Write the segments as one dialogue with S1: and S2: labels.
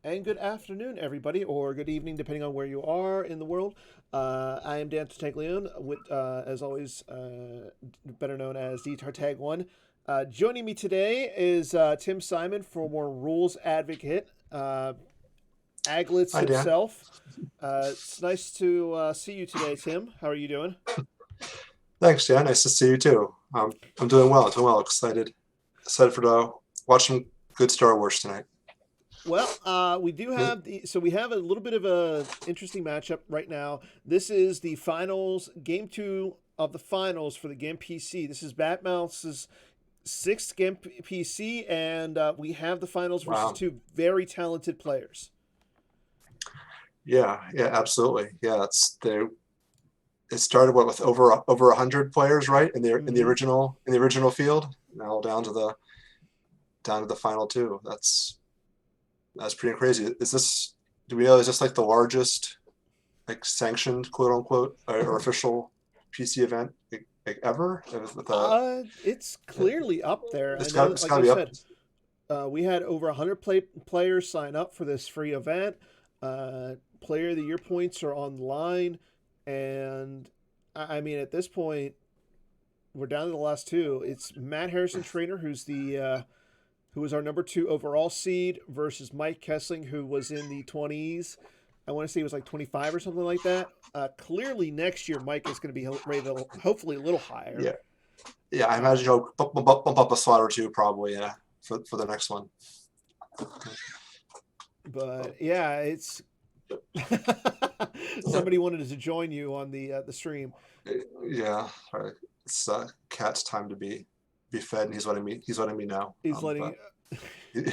S1: And good afternoon, everybody, or good evening, depending on where you are in the world. I am Dan Taglione, with, as always, better known as the Tartag One. Joining me today is Tim Simon, former rules advocate, Aglitz
S2: Hi, Dan.
S1: himself. It's nice to see you today, Tim. How are you doing?
S2: Thanks, Dan. Nice to see you too. I'm doing well. Doing well. Excited for the watch some good Star Wars tonight.
S1: Well, we do have we have a little bit of a interesting matchup right now. This is the finals, game two of the finals for the GEMPC. This is Batmouse's sixth GEMPC, and we have the finals versus
S2: Wow.
S1: two very talented players.
S2: Yeah. Yeah. Absolutely. Yeah. It started with over 100 players, right?
S1: Mm-hmm.
S2: In the original field. Now down to the final two. That's pretty crazy. Do we know? Is this like the largest like sanctioned quote unquote or official PC event like ever? With a
S1: It's clearly up there. I
S2: it's
S1: know,
S2: got it's
S1: like
S2: got to
S1: I
S2: be up.
S1: said, we had over 100 players sign up for this free event. Player of the year points are on the line, and I mean, at this point, we're down to the last two. It's Matt Harrison-Trainor, who was our number two overall seed, versus Mike Kessling, who was in the 20s. I want to say he was like 25 or something like that. Clearly, next year, Mike is going to be rated hopefully a little higher.
S2: Yeah. Yeah, I
S1: Uh,
S2: imagine you'll bump up a slot or two probably, yeah, for the next one.
S1: but yeah, it's somebody wanted to join you on the stream.
S2: Yeah, all right. It's cat's time to be fed, and he's letting me know.
S1: He's letting.
S2: But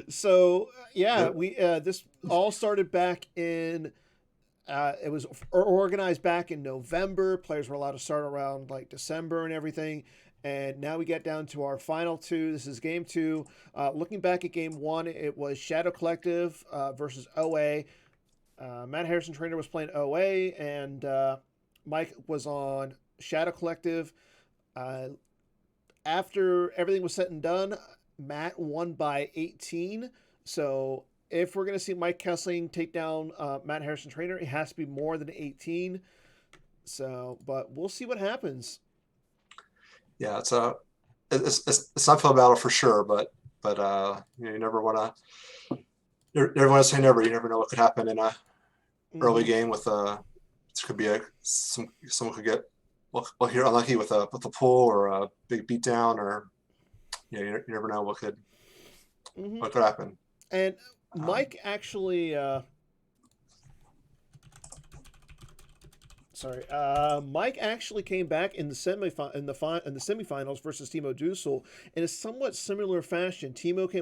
S1: So yeah,
S2: yeah,
S1: we this all started back in. It was organized back in November. Players were allowed to start around like December and everything. And now we get down to our final two. This is game two. Looking back at game one, it was Shadow Collective versus OA. Matt Harrison-Trainor was playing OA, and Mike was on Shadow Collective. Uh, After everything was said and done, Matt won by 18. So if we're going to see Mike Kessling take down Matt Harrison-Trainor, it has to be more than 18. So, but we'll see what happens.
S2: yeah, it's not for the battle for sure, but you never want to say never. You never know what could happen in a early
S1: Mm-hmm.
S2: game with this could be someone could get well here unlucky with a pull or a big beatdown or you never know
S1: Mm-hmm.
S2: what could happen.
S1: And
S2: Um,
S1: Mike actually, Mike actually came back in the semifinals versus Timo Dusel in a somewhat similar fashion.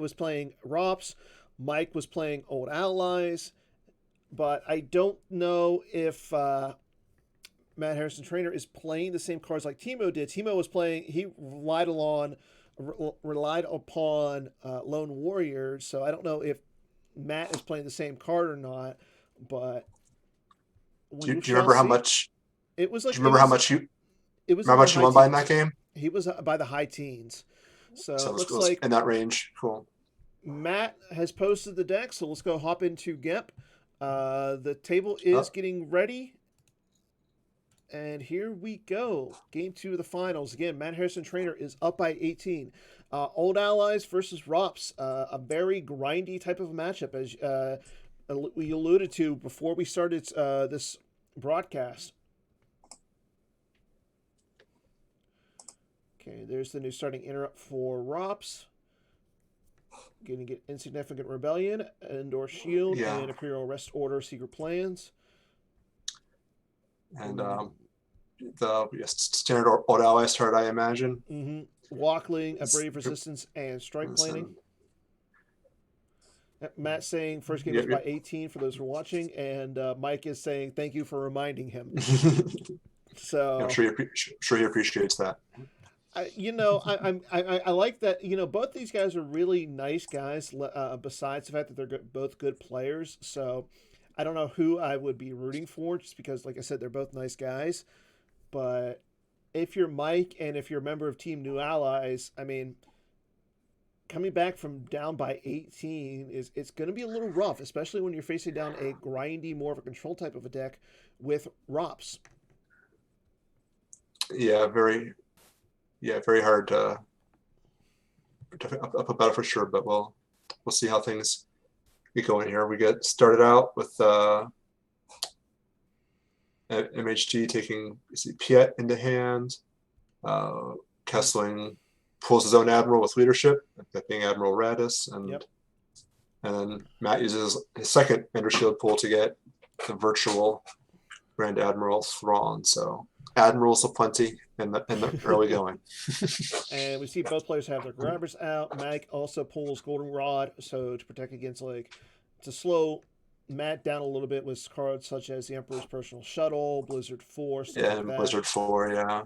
S1: Was playing ROPS, Mike was playing Old Allies, but I don't know if Matt Harrison-Trainor is playing the same cards like Timo did. Timo was playing; he relied upon Lone Warrior, so I don't know if Matt is playing the same card or not. But we
S2: do you
S1: shall
S2: remember
S1: see. It was
S2: do
S1: like
S2: you remember
S1: it was
S2: how
S1: in the
S2: much you
S1: high
S2: won by in that
S1: teens.
S2: game?
S1: He was by the high teens. So
S2: So
S1: it
S2: it
S1: looks
S2: was
S1: like
S2: in that range. Cool.
S1: Matt has posted the deck. So let's go hop into GEP. The table is
S2: Uh,
S1: getting ready. And here we go. Game two of the finals. Again, Matt Harrison-Trainor is up by 18. Old Allies versus ROPS. A very grindy type of matchup, as we alluded to before we started this broadcast. Okay, there's the new starting interrupt for ROPS. Going to get Insignificant Rebellion, Endor Shield,
S2: yeah,
S1: and Imperial Rest Order Secret Plans.
S2: and
S1: Ooh.
S2: the standard old ally started, I imagine.
S1: Mm-hmm. Walkling, A
S2: It's,
S1: Brave Resistance, and Strike
S2: it's,
S1: Planning. Matt saying first game
S2: yeah,
S1: was by 18 for those who are watching, and Mike is saying thank you for reminding him.
S2: I'm
S1: So,
S2: sure he appreciates that.
S1: I like that. Both these guys are really nice guys. Besides the fact that they're both good players, so I don't know who I would be rooting for, just because, like I said, they're both nice guys. But if you're Mike and if you're a member of Team New Allies, I mean, coming back from down by 18 is it's going to be a little rough, especially when you're facing down a grindy, more of a control type of a deck with ROPS.
S2: Yeah, very hard to up a battle for sure, but we'll see how things get going here. We get started out with MHT taking Piet into hand. Kessling pulls his own admiral with leadership, that being Admiral Radis, and then Matt uses his second Ender Shield pull to get the virtual Grand Admiral Thrawn. So admirals aplenty in the early going.
S1: And we see both players have their grabbers out. Mike also pulls Goldenrod, so to protect against to slow Matt down a little bit with cards such as the Emperor's Personal Shuttle, Blizzard 4, stuff like that.
S2: Blizzard 4, yeah.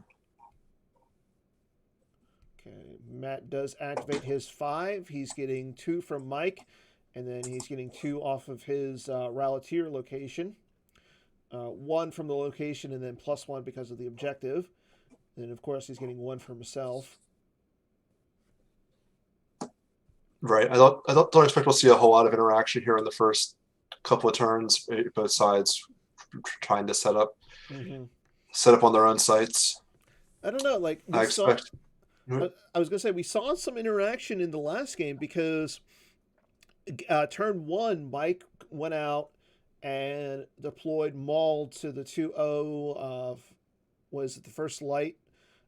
S1: Okay, Matt does activate his 5. He's getting 2 from Mike, and then he's getting 2 off of his Ralltiir location. 1 from the location, and then +1 because of the objective. And of course, he's getting 1 for himself.
S2: Right. I don't expect we'll see a whole lot of interaction here in the first couple of turns. Both sides trying to set up on their own sites.
S1: I don't know. Like
S2: I expect.
S1: I was gonna say we saw some interaction in the last game because turn 1, Mike went out and deployed Maul to the 2-0 of was it the first light,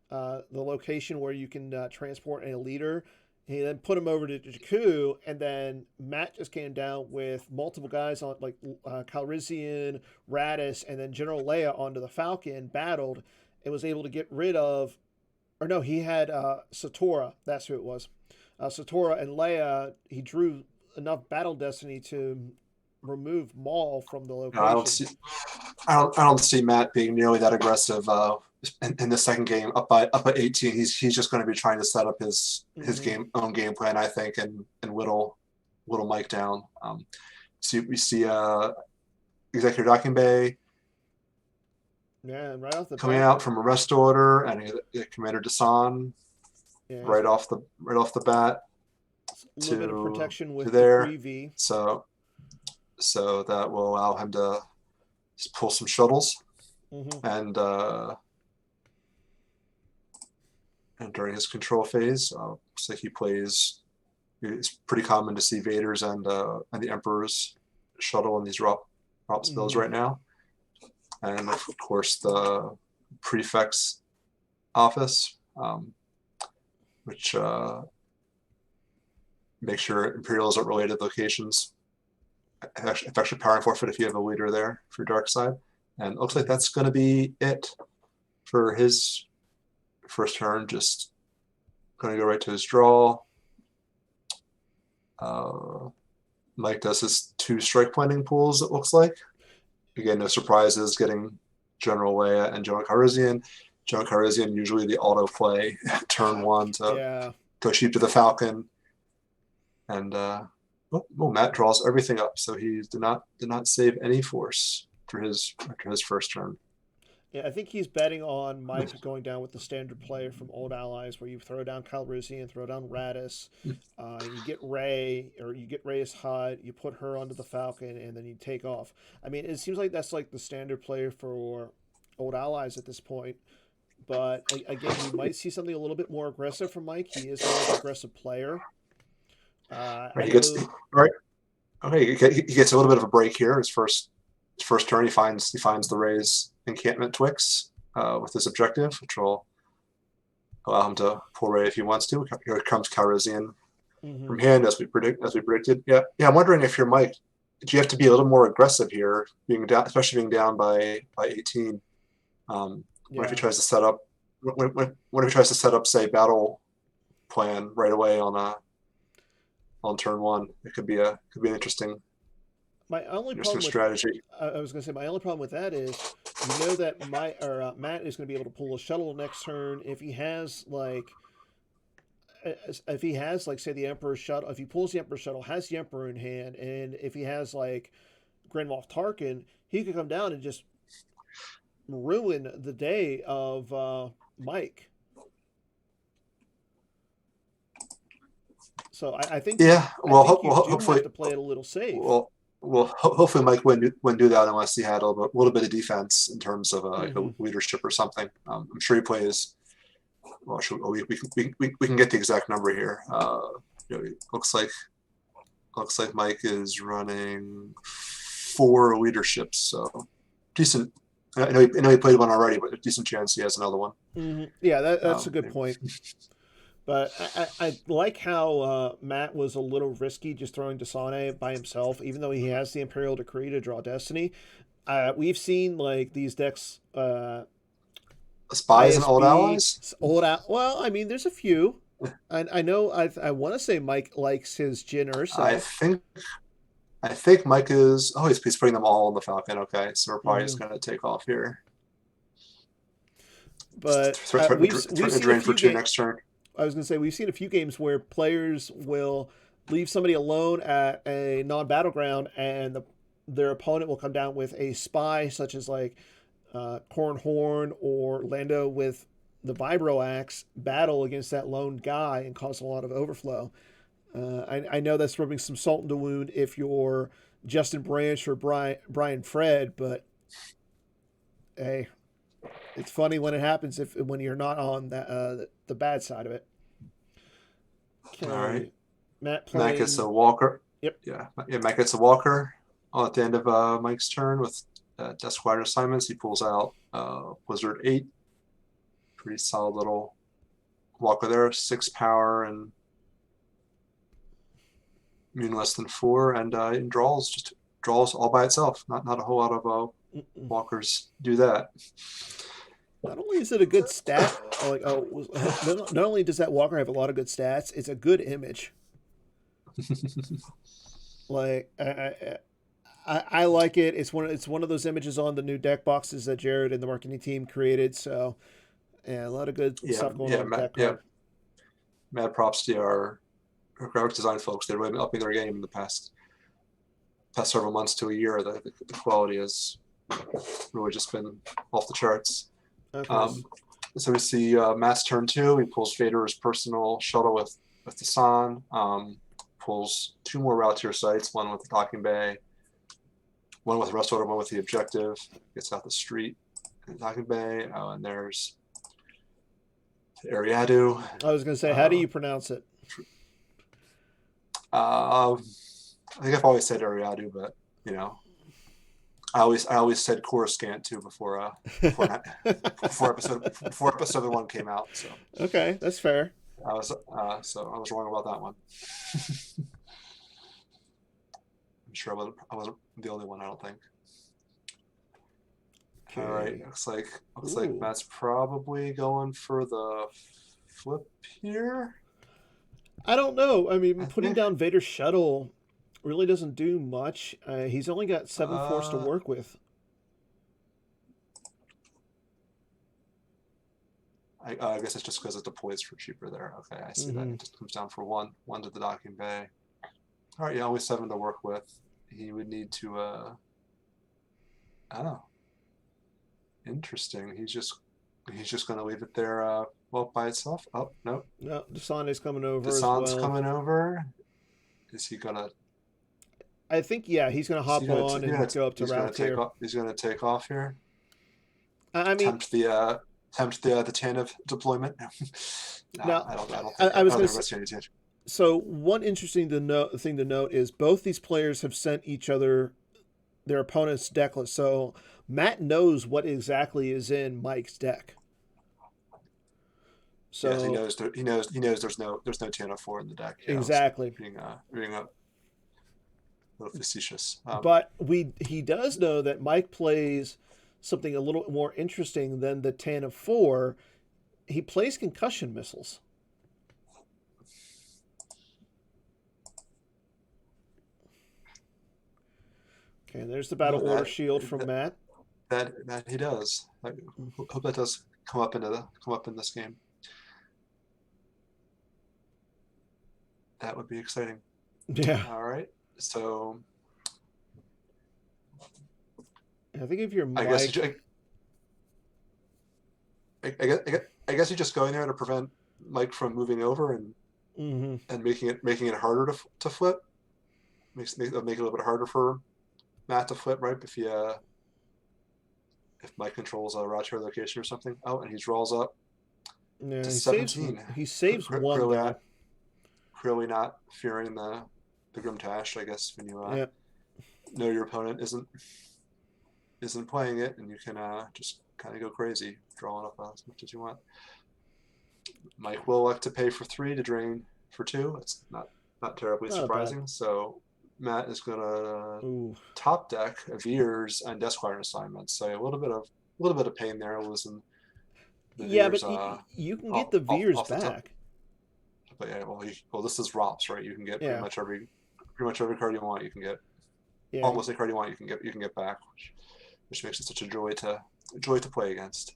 S1: the location where you can transport a leader. He then put him over to Jakku, and then Matt just came down with multiple guys on like Calrissian, Radis, and then General Leia onto the Falcon, battled, and was able to get rid of, or no, he had Satora, that's who it was. Satora and Leia, he drew enough battle destiny to remove Maul from the location.
S2: I don't see Matt being nearly that aggressive in the second game up at 18. He's just going to be trying to set up his own game plan, I think, and whittle Mike down. So we see Executive Docking Bay.
S1: Yeah, and right off the
S2: coming out from arrest order, and Commander Desan right off the bat.
S1: A little bit of protection with
S2: there.
S1: the 3V.
S2: So that will allow him to just pull some shuttles, and during his control phase, looks like he plays. It's pretty common to see Vader's and the Emperor's shuttle in these ROPS bills right now, and of course the prefect's office, which makes sure Imperials are related locations. Effectual power and forfeit if you have a leader there for dark side. And it looks like that's going to be it for his first turn. Just going to go right to his draw. Mike does his 2 strike planning pools, it looks like. Again, no surprises, getting General Leia and General Calrissian. General Calrissian usually the auto play turn 1 to go cheap to the Falcon. And Matt draws everything up, so he did not save any force for his first turn.
S1: Yeah, I think he's betting on Mike going down with the standard player from Old Allies, where you throw down Calrissian, throw down Radis, you get Rey, or you get Rey's HUD, you put her onto the Falcon, and then you take off. I mean, it seems like that's like the standard player for Old Allies at this point. But again, you might see something a little bit more aggressive from Mike. He is more of an aggressive player.
S2: He gets a little bit of a break here. His first turn, he finds the Rey's encampment Twix with his objective, which will allow him to pull Rey if he wants to. Here comes Calrissian from hand, as we predicted. Yeah. I'm wondering if you're Mike, do you have to be a little more aggressive here, especially being down by 18? What if he tries to set up? What if he tries to set up, say, battle plan right away on turn 1? It could be an interesting.
S1: My only problem
S2: strategy.
S1: I was going to say my only problem with that is, you know that Matt is going to be able to pull a shuttle next turn if he has like say the Emperor's shuttle. If he pulls the Emperor's shuttle, has the Emperor in hand, and if he has like Grand Moff Tarkin, he could come down and just ruin the day of Mike. So I think
S2: Yeah.
S1: I
S2: Well,
S1: think you do
S2: hopefully,
S1: have to play it a little safe.
S2: well, hopefully Mike wouldn't do that unless he had a little bit of defense in terms of like a
S1: Hmm.
S2: leadership or something. I'm sure he plays. Well, we can get the exact number here. It looks like Mike is running 4 leaderships, so decent. I know he played one already, but a decent chance he has another one.
S1: Hmm. Yeah, that's a good
S2: Maybe.
S1: point. But I like how Matt was a little risky just throwing Dasane by himself, even though he has the Imperial Decree to draw Destiny. We've seen like these decks,
S2: Spies and old
S1: ISB,
S2: allies.
S1: old out. Well, I mean, there's a few. I know. I want to say Mike likes his Jin
S2: I
S1: Ursa.
S2: think I think Mike is. Oh, he's putting them all on the Falcon. Okay, so we're probably just
S1: Hmm.
S2: going to take off here.
S1: But we've
S2: Threaten to
S1: seen a
S2: drain for
S1: few
S2: 2
S1: games.
S2: next turn.
S1: I was going to say we've seen a few games where players will leave somebody alone at a non-battleground, and their opponent will come down with a spy, such as like Corn Horn or Lando with the Vibro Axe, battle against that lone guy and cause a lot of overflow. I know that's rubbing some salt in the wound if you're Justin Branch or Brian Fred, but hey, it's funny when it happens when you're not on the bad side of it.
S2: All right,
S1: Okay, Matt
S2: Matt gets
S1: playing.
S2: a Walker.
S1: Yep.
S2: Yeah, Matt gets a Walker at the end of Mike's turn with Desk Wide assignments. He pulls out Blizzard 8. Pretty solid little Walker there. 6 power and immune less than 4, and draws all by itself. Not a whole lot of
S1: Mm-mm.
S2: walkers do that.
S1: Not only is it a good stat, like not only does that Walker have a lot of good stats, it's a good image. Like I like it. It's one of those images on the new deck boxes that Jared and the marketing team created. So yeah, a lot of good
S2: Yeah,
S1: stuff going on with that
S2: yeah.
S1: card.
S2: Mad props to our graphic design folks. They've really been upping their game in the past several months to a year. The quality has really just been off the charts.
S1: Okay.
S2: So we see Matt's turn 2. He pulls Vader's personal shuttle with the San. Pulls 2 more Ralltiir sites, one with the docking bay, one with the rest order, one with the objective. Gets out the street in the docking bay. And there's Ariadu.
S1: I was gonna say, how do you pronounce it?
S2: I think I've always said Ariadu, but you know, I always said Coruscant too before episode 1 came out. So
S1: Okay, that's fair.
S2: I was wrong about that one. I'm sure I wasn't the only one. I don't think.
S1: Okay.
S2: All right, looks like
S1: Ooh.
S2: Matt's probably going for the flip here.
S1: I don't know. I mean, putting down Vader's shuttle really doesn't do much. He's only got 7 force to work with.
S2: I guess it's just because it deploys for cheaper there. Okay, I see that. It just comes down for one to the docking bay. All right, yeah, only 7 to work with. He would need to, I don't know. Interesting. He's just going to leave it there, by itself. Oh, no.
S1: No, Desante's coming over
S2: Desante's
S1: as well.
S2: coming over. Is he going to...
S1: I think, yeah, he's going to hop on and go up to Ralltiir.
S2: He's going to take off here.
S1: I mean...
S2: Tempt the TANF deployment.
S1: No,
S2: I don't think
S1: I was going to
S2: say.
S1: So one interesting thing to note is both these players have sent each other their opponent's deck list. So Matt knows what exactly is in Mike's deck. So
S2: yes, he knows there's no TNF4 in the deck.
S1: Exactly.
S2: Being a little facetious.
S1: But he does know that Mike plays something a little more interesting than the TANF4. He plays concussion missiles. Okay, and there's the battle order shield from Matt.
S2: That he does. I hope that does come up in this game. That would be exciting.
S1: Yeah.
S2: All right. So
S1: I think if you're Mike,
S2: I guess you just go in there to prevent Mike from moving over and
S1: Mm-hmm.
S2: and making it harder to flip. Make it a little bit harder for Matt to flip, right? If Mike controls a Ralltiir location or something. Oh, and he draws up
S1: Yeah,
S2: to 17.
S1: he saves one though.
S2: Clearly not fearing the Grimtash, I guess, when you
S1: Yeah.
S2: know your opponent isn't playing it, and you can just kind of go crazy, drawing up as much as you want. Mike will elect to pay for 3 to drain for 2. It's not terribly
S1: Not
S2: surprising. So Matt is gonna
S1: Ooh.
S2: top deck Veers and Desquire assignments. So a little bit of pain there losing the
S1: Yeah,
S2: Veers
S1: but you can get the Veers
S2: off the top.
S1: back.
S2: But yeah, well, this is ROPS, right? You can get
S1: Yeah.
S2: pretty much every card you want. You can get
S1: Yeah.
S2: almost any card you want. You can get back, which makes it such a joy to play against.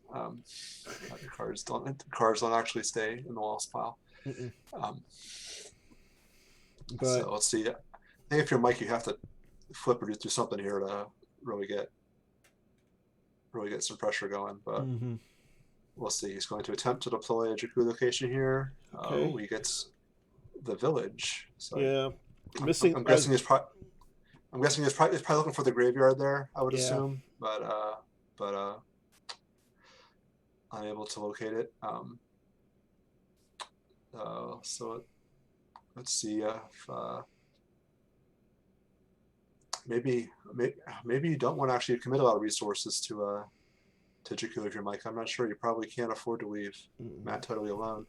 S2: Cards don't actually stay in the lost pile. So let's see. I think if you're Mike, you have to flip or do something here to really get some pressure going. But we'll see. He's going to attempt to deploy a Jakku location here.
S1: Okay.
S2: He gets the village. So
S1: yeah,
S2: I'm guessing he's probably looking for the graveyard there. I would assume, but unable to locate it. So let's see if maybe you don't want to actually commit a lot of resources to Jakku if you're Mike. I'm not sure. You probably can't afford to leave Matt totally alone.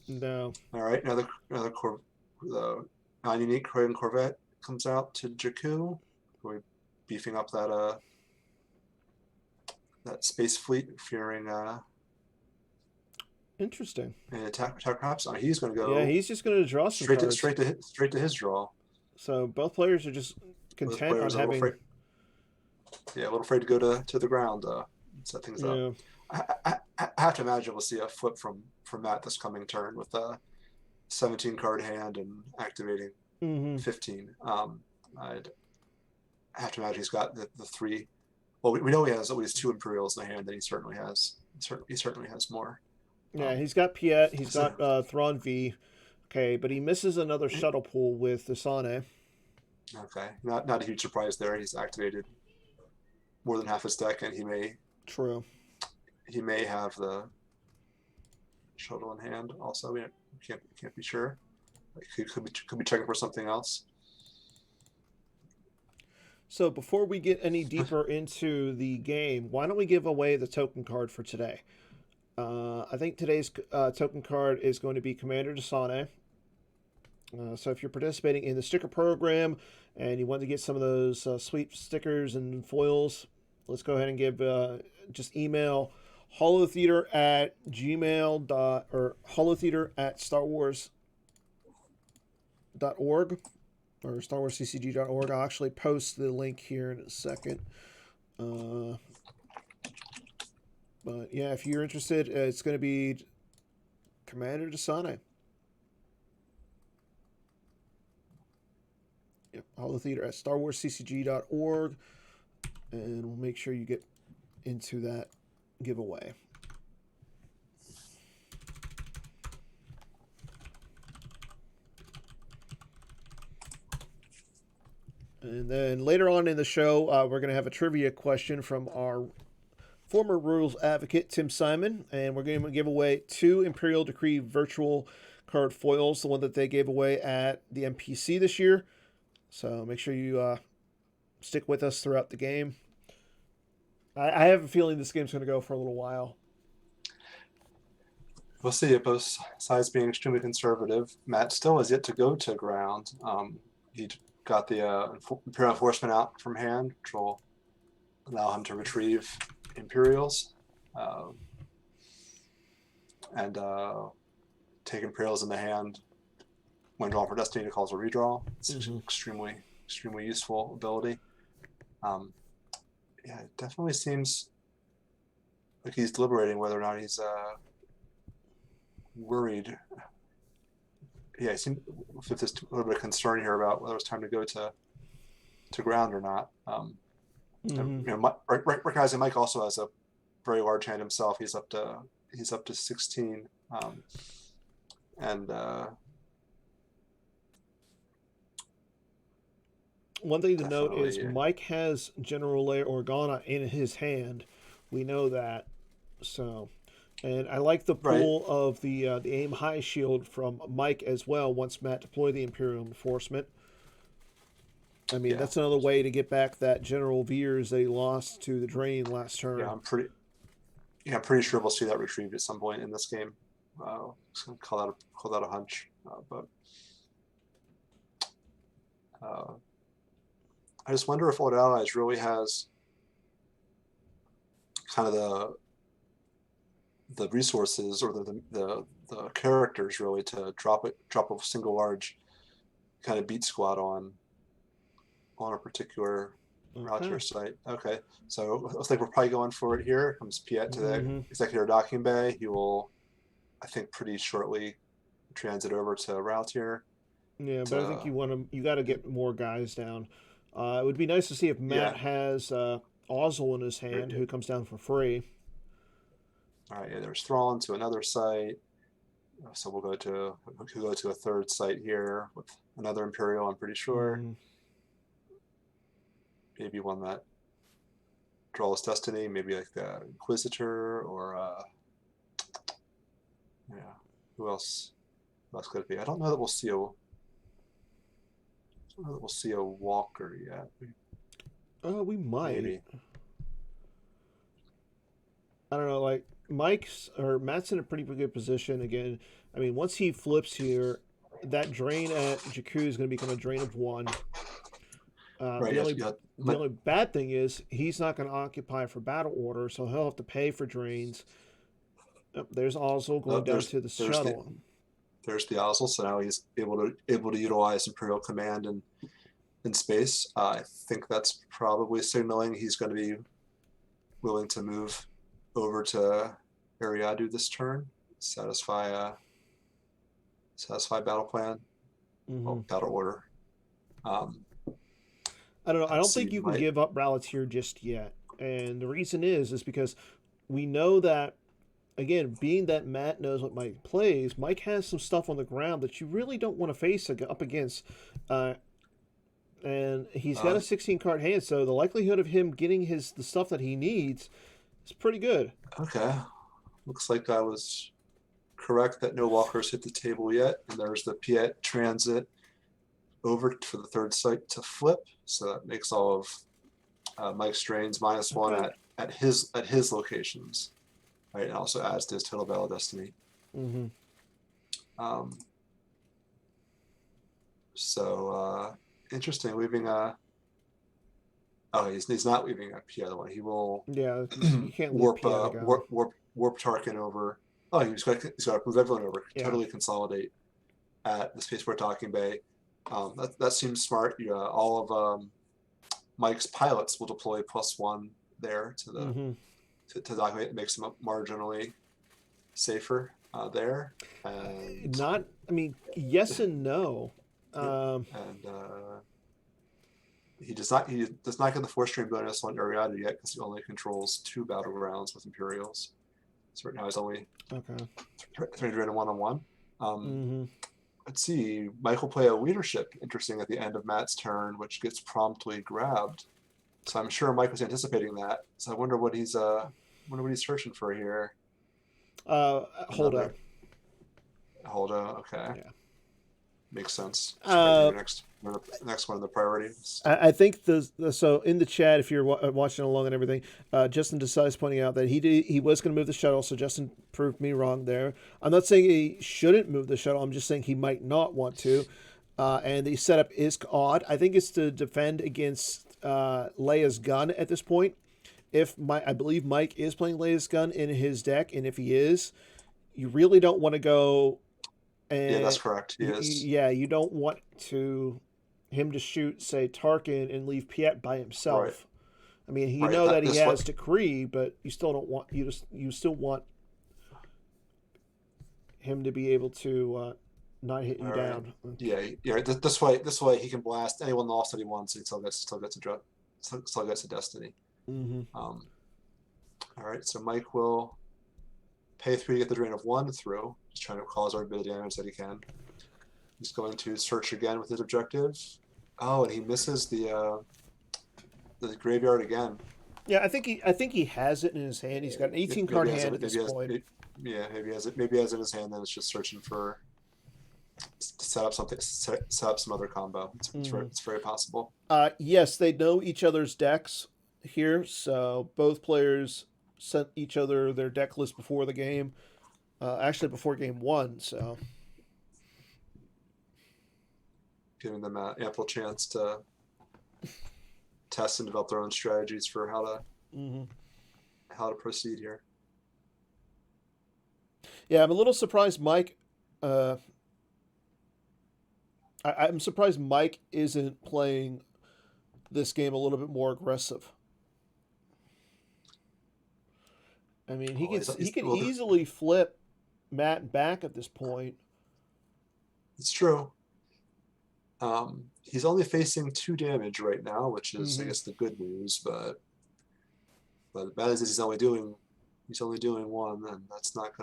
S1: No.
S2: All right, another the non-unique Croydon Corvette comes out to Jakku. We're beefing up that space fleet, fearing
S1: interesting.
S2: An attack perhaps. He's going to go.
S1: Yeah, he's just going to draw some cards.
S2: Straight to his draw.
S1: So both players are just content on having.
S2: A little afraid to go to the ground. Set things up. I have to imagine we'll see a flip from Matt this coming turn with a 17 card hand and activating 15. I'd have to imagine he's got the 3. Well, we know he has at least 2 Imperials in the hand, and he certainly has more.
S1: Yeah, he's got Piet, he's got Thrawn V. Okay, but he misses another shuttle pool with the Sane.
S2: Okay, not a huge surprise there. He's activated more than half his deck, and he may have the shuttle in hand. Also, we can't be sure. He could be checking for something else.
S1: So before we get any deeper into the game, why don't we give away the token card for today? I think today's token card is going to be Commander Desane. So if you're participating in the sticker program and you want to get some of those sweet stickers and foils, let's go ahead and give just email holotheater@gmail. Or holotheater@starwars.org or starwarsccg.org. I'll actually post the link here in a second. But yeah, if you're interested, it's going to be Commander Desane. Yep, holotheater@starwarsccg.org, and we'll make sure you get into that giveaway. And then later on in the show, we're going to have a trivia question from our former rules advocate, Tim Simon, and we're going to give away 2 Imperial Decree virtual card foils, the one that they gave away at the MPC this year. So make sure you stick with us throughout the game. I have a feeling this game's going to go for a little while.
S2: We'll see. Both sides being extremely conservative. Matt still has yet to go to ground. He got the Imperial Enforcement out from hand, which will allow him to retrieve Imperials and take Imperials in the hand when drawn for Destiny to cause a redraw. It's extremely useful ability. Yeah, it definitely seems like he's deliberating whether or not he's worried. Yeah, I seem with this a little bit of concern here about whether it's time to go to ground or not. Recognizing Mike also has a very large hand himself. He's up to 16, and
S1: One thing to note is
S2: Definitely.
S1: Mike has General Leia Organa in his hand. We know that. So, and I like the
S2: Right.
S1: pull of the aim high shield from Mike as well. Once Matt deployed the Imperial Enforcement, I mean
S2: Yeah.
S1: that's another way to get back that General Veers that he lost to the Drain last
S2: Yeah.
S1: turn.
S2: I'm pretty sure we'll see that retrieved at some point in this game. Just gonna call that a hunch. But uh, I just wonder if Old Allies really has kind of the resources or the characters really to drop a single large kind of beat squad on a particular
S1: Okay.
S2: Ralltiir site. Okay, so looks like we're probably going for it here. Comes Piet to the
S1: Mm-hmm.
S2: executor docking bay. He will, I think, pretty shortly transit over to Ralltiir.
S1: Yeah, but I think
S2: To
S1: you got to get more guys down. It would be nice to see if Matt
S2: yeah,
S1: has Ozzel in his hand,
S2: yeah.
S1: who comes down for free.
S2: All right, yeah, there's Thrawn to another site. So we could go to a third site here with another Imperial. I'm pretty sure
S1: Mm-hmm.
S2: maybe one that draws Destiny, maybe like the Inquisitor or yeah, who else? Who else could it be? I don't know that we'll see a Walker yet.
S1: We might.
S2: Maybe.
S1: I don't know. Like Mike's or Matt's in a pretty good position again. I mean, once he flips here, that drain at Jakku is going to become a drain of one. Uh,
S2: Right.
S1: the
S2: Yes.
S1: only
S2: Yeah.
S1: the only bad thing is he's not going to occupy for battle order, so he'll have to pay for drains. There's also going down to the
S2: There's
S1: shuttle.
S2: the Osel. So now he's able to utilize Imperial Command in space. I think that's probably signaling he's going to be willing to move over to Ariadu this turn, satisfy battle plan,
S1: Mm-hmm.
S2: well, battle order. Um,
S1: I don't know. I
S2: let's
S1: don't think
S2: see,
S1: you can
S2: might
S1: give up Ralltiir just yet, and the reason is because we know that again, being that Matt knows what Mike plays, Mike has some stuff on the ground that you really don't want to face up against. Uh, and he's got
S2: uh,
S1: a 16 card hand, so the likelihood of him getting the stuff that he needs is pretty good.
S2: okay. Looks like I was correct that no walkers hit the table yet, and there's the Piet transit over for the third site to flip. So that makes all of Mike's drains -1
S1: Okay.
S2: at his locations, right? And also adds to his total battle destiny.
S1: Mm-hmm.
S2: Um, Interesting. Weaving a oh he's not weaving a P other one. He will
S1: Yeah, you can't leave Piet to go.
S2: warp Tarkin over. Oh, he's got to move everyone over.
S1: Yeah.
S2: Totally consolidate at the spaceport docking bay. That seems smart. All of Mike's pilots will deploy +1 there
S1: Mm-hmm.
S2: to docking bay. It makes them marginally safer there. And
S1: Not, I mean, yes and no.
S2: yep.
S1: Um,
S2: And he does not get the 4 stream bonus on Ariada yet because he only controls 2 battlegrounds with Imperials. So right now he's only
S1: okay.
S2: 300 1-on-1.
S1: Mm-hmm.
S2: Let's see. Mike will play a leadership, interesting, at the end of Matt's turn, which gets promptly grabbed. So I'm sure Mike was anticipating that. So I wonder what he's searching for here.
S1: Hold
S2: Another
S1: up.
S2: Holdo. Okay,
S1: Yeah.
S2: makes sense.
S1: Uh,
S2: Next one on the priority.
S1: I think so in the chat, if you're watching along and everything, Justin decides pointing out that he was going to move the shuttle. So Justin proved me wrong there. I'm not saying he shouldn't move the shuttle. I'm just saying he might not want to. And the setup is odd. I think it's to defend against Leia's gun at this point. I believe Mike is playing Leia's gun in his deck, and if he is, you really don't want to go.
S2: Yeah, that's
S1: And
S2: correct. He is.
S1: yeah, you don't want him to shoot, say, Tarkin and leave Piet by
S2: Right.
S1: himself. I mean, you
S2: Right.
S1: know that he
S2: This
S1: has
S2: what
S1: decree, but you still don't want you still want him to be able to not hit you
S2: All right.
S1: down.
S2: Yeah. This way he can blast anyone lost that he wants. And still gets a destiny.
S1: Mm-hmm.
S2: All right. So Mike will pay 3 to get the drain of 1 through. Just trying to cause every bit of damage that he can. He's going to search again with his objective. Oh, and he misses the graveyard again.
S1: Yeah, I think he has it in his hand. He's got an 18 card
S2: Maybe has
S1: hand
S2: it.
S1: at this
S2: Maybe has.
S1: point.
S2: Yeah, maybe has it. Maybe has it in his hand. Then it's just searching for to set up something. Set up some other combo. It's very possible.
S1: Yes, they know each other's decks here, so both players sent each other their deck list before the game. Actually, before game one. So
S2: Giving them an ample chance to test and develop their own strategies for
S1: mm-hmm.
S2: how to proceed here.
S1: Yeah, I'm a little surprised, Mike. I'm surprised Mike isn't playing this game a little bit more aggressive. I mean,
S2: Well,
S1: he could easily flip Matt back at this point.
S2: it's true. He's only facing 2 damage right now, which is, I guess, the good news. But the bad news is he's only doing 1, and that's not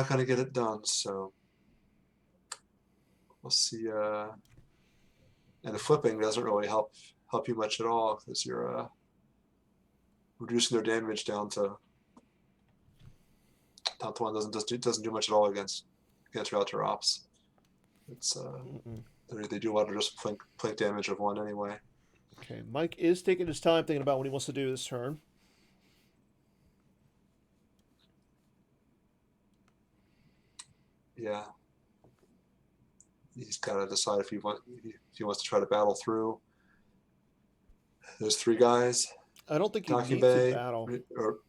S2: gonna get it done. So we'll see. And the flipping doesn't really help you much at all because you're reducing their damage down to 1. Doesn't do much at all against Ralltiir ops. It's they do a lot of just plink damage of 1 anyway.
S1: Okay, Mike is taking his time thinking about what he wants to do this turn.
S2: Yeah, he's got to decide if he wants to try to battle through those 3 guys.
S1: I don't think he
S2: Docking
S1: needs
S2: Bay,
S1: to battle,
S2: or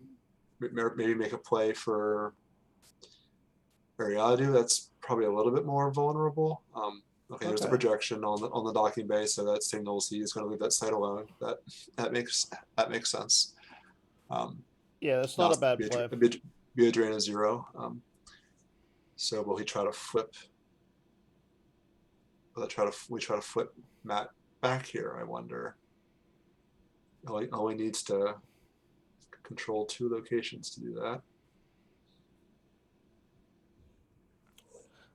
S2: maybe make a play for Ariadu. That's probably a little bit more vulnerable. Okay, there's the projection on the docking bay, so that signals he is going to leave that site alone. That makes sense.
S1: Yeah, that's not a bad play.
S2: Be a drain of 0. So will he try to flip? We try to flip Matt back here. I wonder. All he needs to control 2 locations to do that.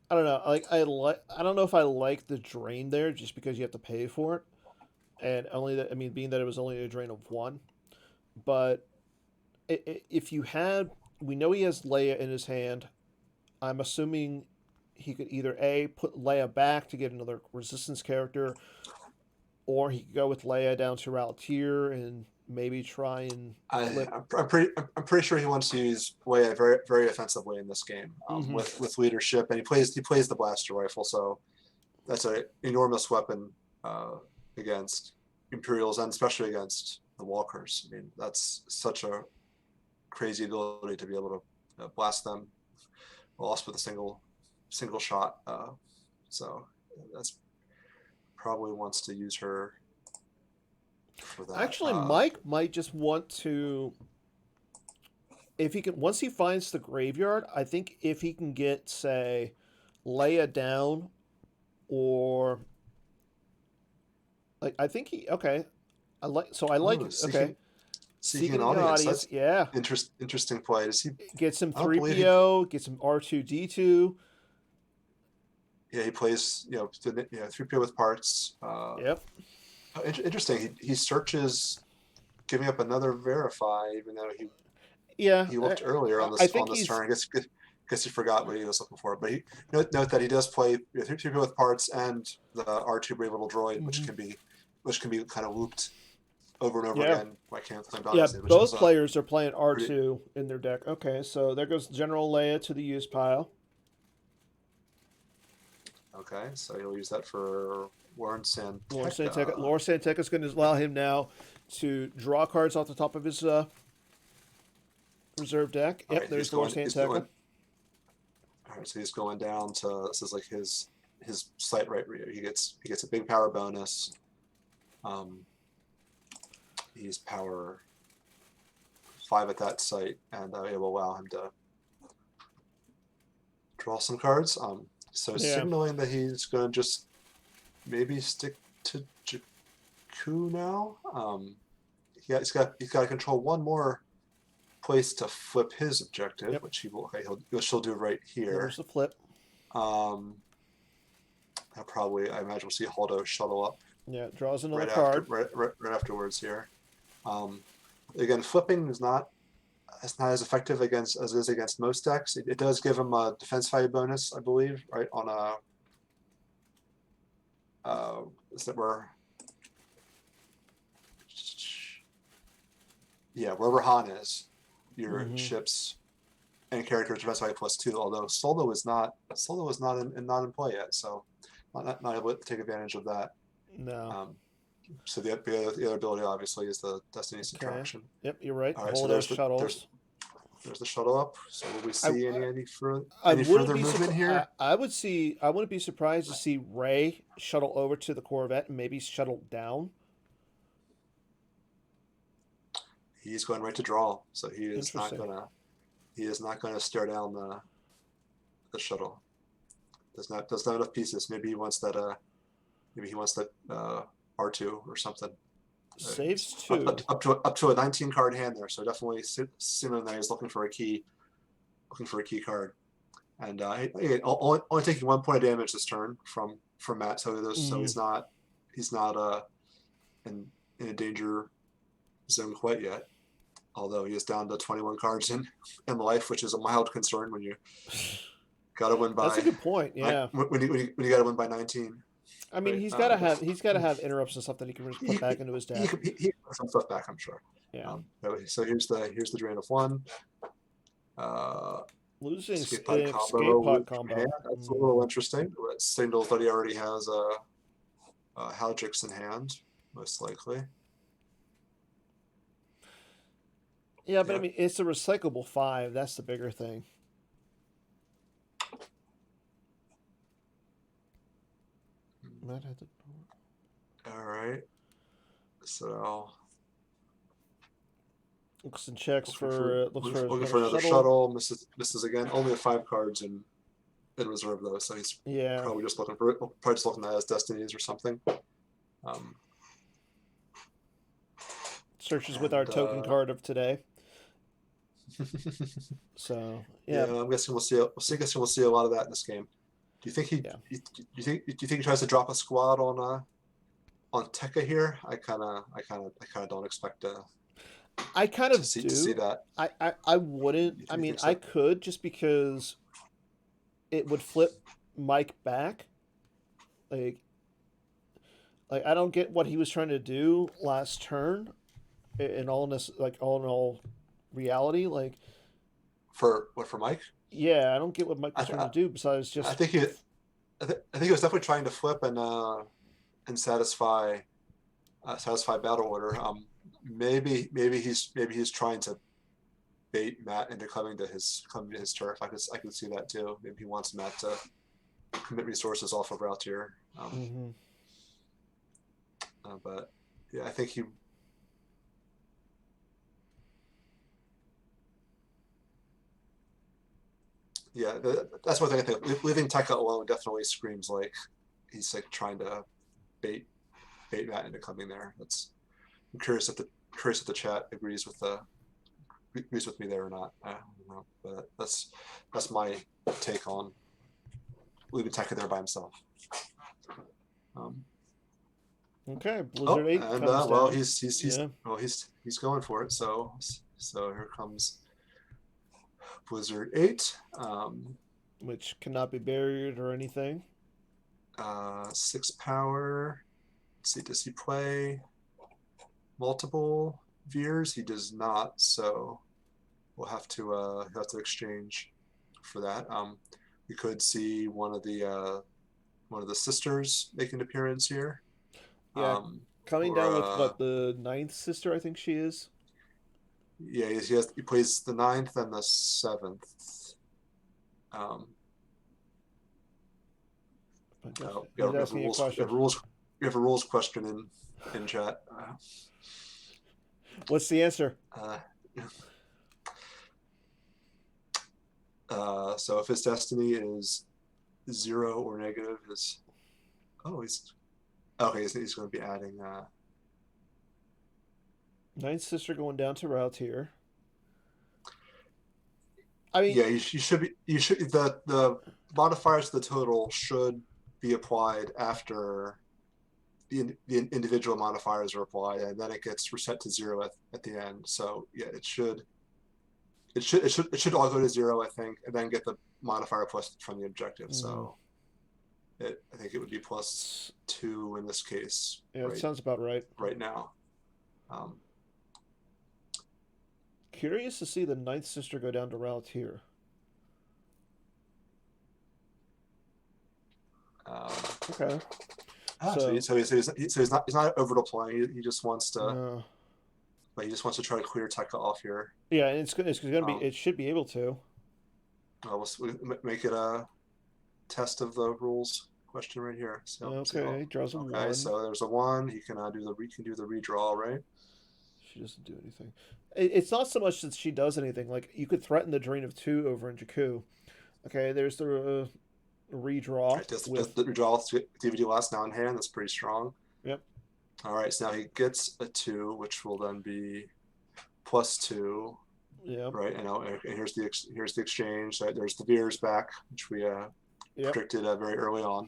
S1: I don't know. I don't know if I like the drain there, just because you have to pay for it, and only that. I mean, being that it was only a drain of 1, but if you had, we know he has Leia in his hand. I'm assuming he could either put Leia back to get another resistance character, or he could go with Leia down to Ralltiir and maybe try and flip.
S2: I'm pretty sure he wants to use Leia very very offensively in this game with leadership, and he plays the blaster rifle, so that's an enormous weapon against Imperials and especially against the Walkers. I mean, that's such a crazy ability to be able to blast them, lost with a single shot. So that's probably wants to use her for that.
S1: Actually, Mike might just want to, if he can, once he finds the graveyard, I think if he can get, say, Leia down, or like, I think I like it. Okay.
S2: Seeking an audience. That's
S1: yeah.
S2: Interesting play. Does he
S1: get some 3PO, get some R2D2?
S2: Yeah, he plays 3PO with parts.
S1: Yep.
S2: Interesting. He searches, giving up another verify, even though he looked earlier on this turn. I guess he forgot what he was looking for. But note that he does play 3PO with parts and the R2 brave little droid, which can be kind of looped over and over again. Why can't
S1: both players are playing R2 in their deck. Okay, so there goes General Leia to the use pile.
S2: Okay, so he'll use that for Lauren Santeca.
S1: Lauren Santeca is going to allow him now to draw cards off the top of his reserve deck. Yep, there's Lauren Santeca.
S2: All right, so he's going down to, this is like his slight right rear. He gets a big power bonus. He's power 5 at that site, and it will allow him to draw some cards. So signaling that he's going to just maybe stick to Jakku now. He's got to control 1 more place to flip his objective, which he'll do right here.
S1: There's the flip.
S2: I imagine we'll see Holdo shuttle up
S1: Yeah, draws another
S2: right
S1: card.
S2: right afterwards here. Again, flipping is not as effective as it is against most decks. It does give him a defense value bonus, I believe, right on a. Is that where? Yeah, wherever Han is, your ships and characters defense value +2. Although Solo is not in play yet, so not able to take advantage of that.
S1: No.
S2: So the other ability obviously is the Destiny Subtraction.
S1: Yep, you're right.
S2: All right,
S1: Hold
S2: so
S1: those shuttles.
S2: There's the shuttle up. So will we see any
S1: wouldn't
S2: further
S1: be
S2: movement here?
S1: I wouldn't be surprised to see Rey shuttle over to the Corvette and maybe shuttle down.
S2: He's going right to draw, so he is not gonna stare down the shuttle. Does not have enough pieces. Maybe he wants that R2 or something.
S1: Saves 2
S2: up to a 19 card hand there, so definitely assuming that he's looking for a key card, and only taking 1 point of damage this turn from Matt. So he's not in a danger zone quite yet. Although he is down to 21 cards in life, which is a mild concern when you got to win by.
S1: That's a good point. Yeah.
S2: When you got to win by 19.
S1: I mean, right? he's got to have interrupts and stuff that he can just put back into his deck.
S2: He put some stuff back, I'm sure.
S1: Yeah.
S2: So here's the drain of 1.
S1: Losing escape
S2: pod combo. Yeah, that's a little interesting. It signals that he already has Halgix in hand, most likely.
S1: Yeah, but I mean, it's a recyclable 5. That's the bigger thing.
S2: All right. So
S1: looks and checks
S2: looking for another shuttle. Misses again. Only 5 cards in reserve though, so he's probably just looking at his destinies or something.
S1: Searches with our token card of today. So
S2: I'm guessing we'll see a lot of that in this game. Do you think do you think he tries to drop a squad on Tekka here? I kind of don't expect to.
S1: I kind of
S2: to see that.
S1: I wouldn't. I mean, so? I could, just because it would flip Mike back. Like I don't get what he was trying to do last turn. In all reality, like
S2: for Mike.
S1: Yeah, I don't get what Mike was trying to do besides just.
S2: I think he was definitely trying to flip and satisfy battle order. Maybe he's trying to bait Matt into coming to his turf. I could see that too. Maybe he wants Matt to commit resources off of Ralltiir. But yeah, I think he. Yeah, that's one thing I think. Leaving Tekka alone definitely screams like he's like trying to bait Matt into coming there. I'm curious if the chat agrees with me there or not. I don't know, but that's my take on leaving Tekka there by himself.
S1: Okay, Blizzard 8
S2: and
S1: comes
S2: well,
S1: down.
S2: he's going for it. So here comes Blizzard 8,
S1: which cannot be buried or anything.
S2: 6 power. Let's see, does he play multiple Veers? He does not, so we'll have to exchange for that. We could see one of the sisters make an appearance here.
S1: Yeah, coming down with the 9th sister, I think she is.
S2: Yeah, he plays the 9th and the 7th. We have a rules question in chat.
S1: What's the answer?
S2: So if his destiny is 0 or negative, he's going to be adding
S1: 9th sister going down to Ralltiir. I mean,
S2: yeah, you should the modifiers to the total should be applied after the individual modifiers are applied, and then it gets reset to 0 at the end. So yeah, it should all go to 0, I think, and then get the modifier plus from the objective. So I think it would be +2 in this case.
S1: Yeah, it sounds about right.
S2: Right now.
S1: Curious to see the ninth sister go down to Ralltiir. Okay.
S2: So he's not over deploying. He just wants to. But he just wants to try to clear Tekka off here.
S1: Yeah, and it's gonna be. It should be able to.
S2: We'll make it a test of the rules question right here. So,
S1: okay, draws a 1.
S2: Okay, so there's a 1. He can do the redraw, right?
S1: She doesn't do anything. It's not so much that she does anything. Like, you could threaten the drain of 2 over in Jakku. Okay, there's the redraw.
S2: Right, does the redraw DVD last now in hand? That's pretty strong.
S1: Yep.
S2: All right, so now he gets a 2, which will then be +2.
S1: Yeah.
S2: Right, and here's the exchange. So there's the Veers back, which we predicted very early on.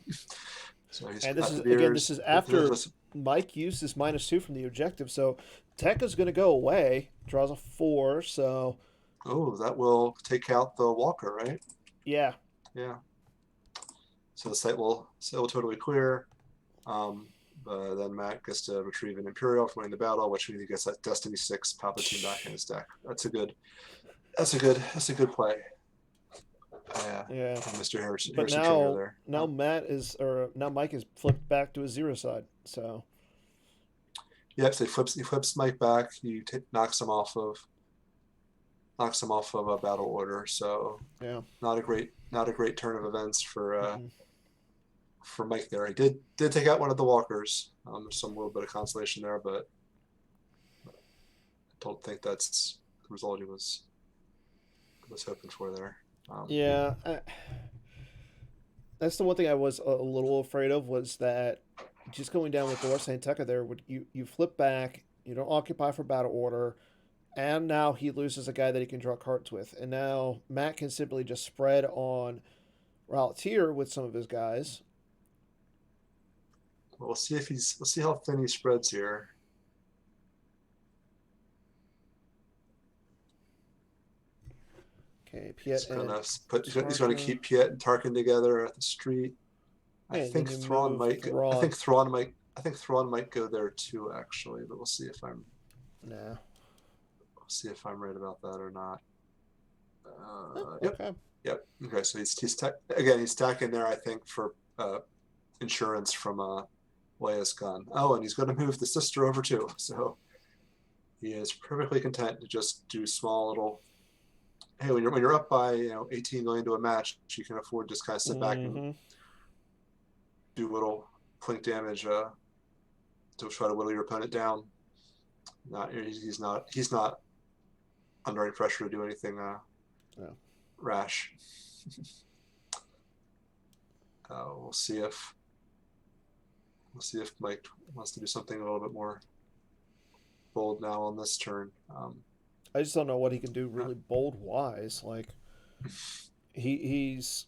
S2: So he's
S1: and this is after Mike used his -2 from the objective. So Tekka's going to go away. Draws a 4. So.
S2: Oh, that will take out the Walker, right?
S1: Yeah.
S2: Yeah. So the site will totally clear. But then Matt gets to retrieve an Imperial from winning the battle, which means he gets that Destiny 6 Palpatine back in his deck. That's a good play. Yeah. Mr. Harrison.
S1: But now Mike is flipped back to his 0 side. So.
S2: Yep. So he flips Mike back. He knocks him off of a battle order. So
S1: yeah,
S2: not a great turn of events for Mike there. He did take out one of the Walkers. There's some little bit of consolation there, but I don't think that's the result he was hoping for there.
S1: Yeah, that's the one thing I was a little afraid of, was that just going down with Dorsey and Tekka there, would you flip back, you don't occupy for battle order, and now he loses a guy that he can draw cards with, and now Matt can simply just spread on Ralltiir with some of his guys.
S2: Well, we'll see how thin he spreads here.
S1: Okay, Piet
S2: he's going to keep Piet and Tarkin together at the street. I think Thrawn might go there too, actually, but we'll see if I'm right about that or not. Yep.
S1: Okay.
S2: Yep. Okay. So he's stacking there, I think, for insurance from Leia's gun. Oh, and he's going to move the sister over too. So he is perfectly content to just do small little. Hey, when you're up by 18 million to a match, you can afford to just kind of sit back and do little plink damage to try to whittle your opponent down. He's not under any pressure to do anything rash. We'll see if Mike wants to do something a little bit more bold now on this turn.
S1: I just don't know what he can do really bold wise. Like he's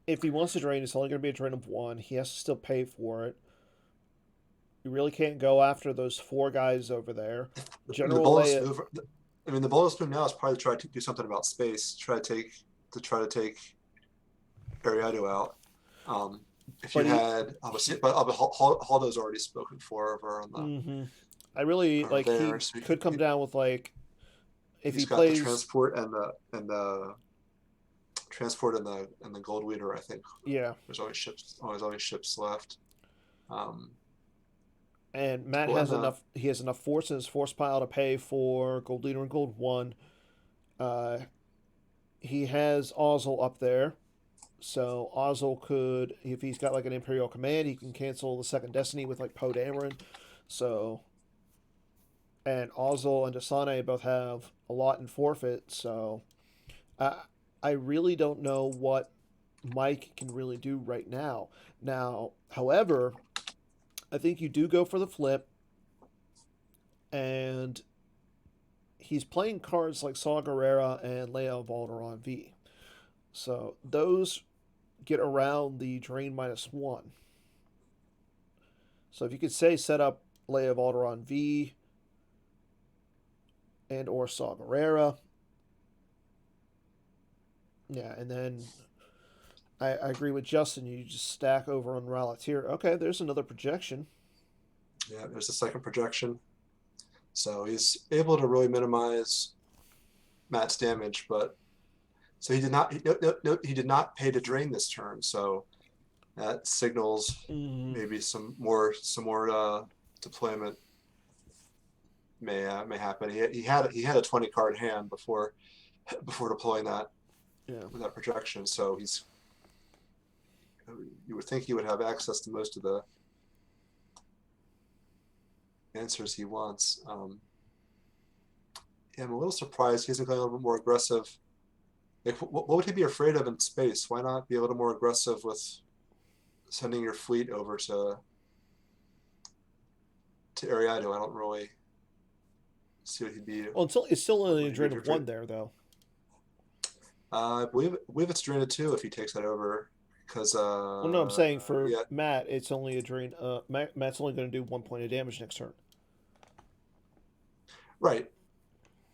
S1: if he wants to drain, it's only going to be a drain of 1. He has to still pay for it. You really can't go after those 4 guys over there.
S2: The boldest move now is probably to try to do something about space. Try to take Ariado out. Haldo's already spoken for over on the.
S1: I really
S2: like
S1: there, he could come down with like if
S2: he plays the transport and the transport and the gold leader. I think.
S1: Yeah.
S2: There's always ships left.
S1: And Matt has enough. He has enough force in his force pile to pay for gold leader and gold 1. He has Ozzel up there, so Ozzel could, if he's got like an Imperial command, he can cancel the second Destiny with like Poe Dameron. So, and Ozzel and Desane both have a lot in forfeit. So, I really don't know what Mike can really do right now. Now, however, I think you do go for the flip, and he's playing cards like Saw Gerrera and Leia Valderon V. So those get around the drain -1. So if you could say set up Leia Alderaan V and or Saw Gerrera. Yeah, and then I agree with Justin. You just stack over on Ralltiir. Okay, there's another projection.
S2: Yeah, there's a second projection. So he's able to really minimize Matt's damage, but so he did not. He did not pay to drain this turn. So that signals maybe some more deployment may happen. He had a 20 card hand before deploying that with that projection. So you would think he would have access to most of the answers he wants. Yeah, I'm a little surprised he isn't going a little bit more aggressive. Like, what would he be afraid of in space? Why not be a little more aggressive with sending your fleet over to Ariado? I don't really see what he'd be.
S1: Well, it's still only a drain of 1 there, though.
S2: I believe it's drain of 2 if he takes that over. Because
S1: well, no, I'm saying for Matt, it's only a drain. Matt's only going to do 1 point of damage next turn.
S2: Right,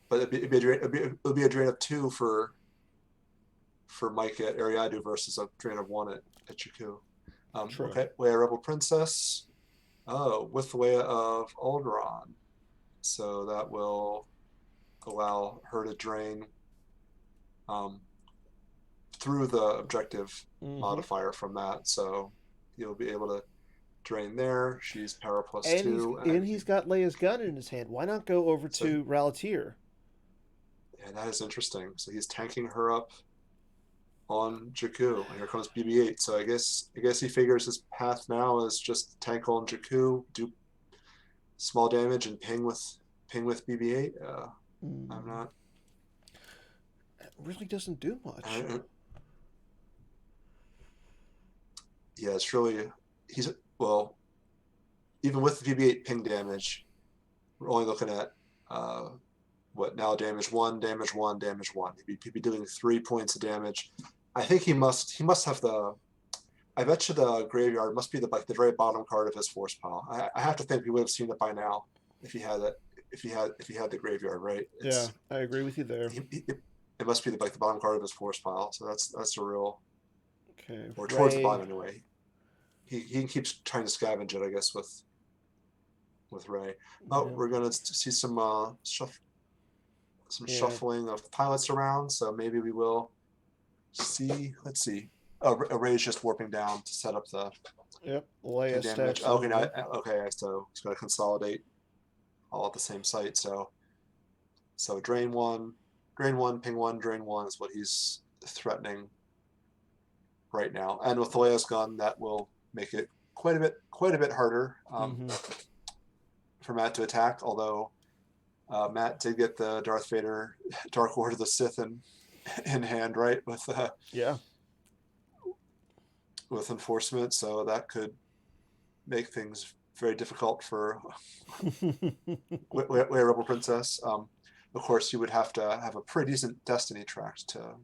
S2: but it'd be a drain of 2 for Mike at Ariadu versus a drain of 1 at Jakku. Okay, Leia Rebel Princess. Oh, with Leia of Alderaan. So that will allow her to drain through the objective modifier from that. So you'll be able to drain there. She's power +2.
S1: And he's got Leia's gun in his hand. Why not go over to Ralltiir?
S2: Yeah, that is interesting. So he's tanking her up on Jakku, and here comes BB-8. So I guess he figures his path now is just tank on Jakku, do small damage, and ping with BB-8. I'm not.
S1: It really doesn't do much.
S2: Yeah, it's really even with the BB-8 ping damage, we're only looking at what now? Damage 1, damage 1, damage 1. He'd be doing 3 points of damage. I think he must have the. I bet you the graveyard must be the very bottom card of his force pile. I have to think we would have seen it by now if he had it. If he had the graveyard, right?
S1: Yeah, I agree with you there.
S2: It must be the bottom card of his force pile. So that's a real.
S1: Okay.
S2: Or towards the bottom anyway. He keeps trying to scavenge it, I guess, with Ray. Oh, we're gonna see some shuffling of pilots around. So maybe we will see. Let's see. Oh, Ray's just warping down to set up the
S1: Leia
S2: damage. Okay, so he's going to consolidate all at the same site. So drain 1, ping 1, drain 1 is what he's threatening right now. And with Leia's gun, that will make it quite a bit harder for Matt to attack. Although Matt did get the Darth Vader Dark Lord of the Sith in hand, right? With enforcement, so that could make things very difficult for Leia Rebel Princess. Of course, you would have to have a pretty decent destiny track to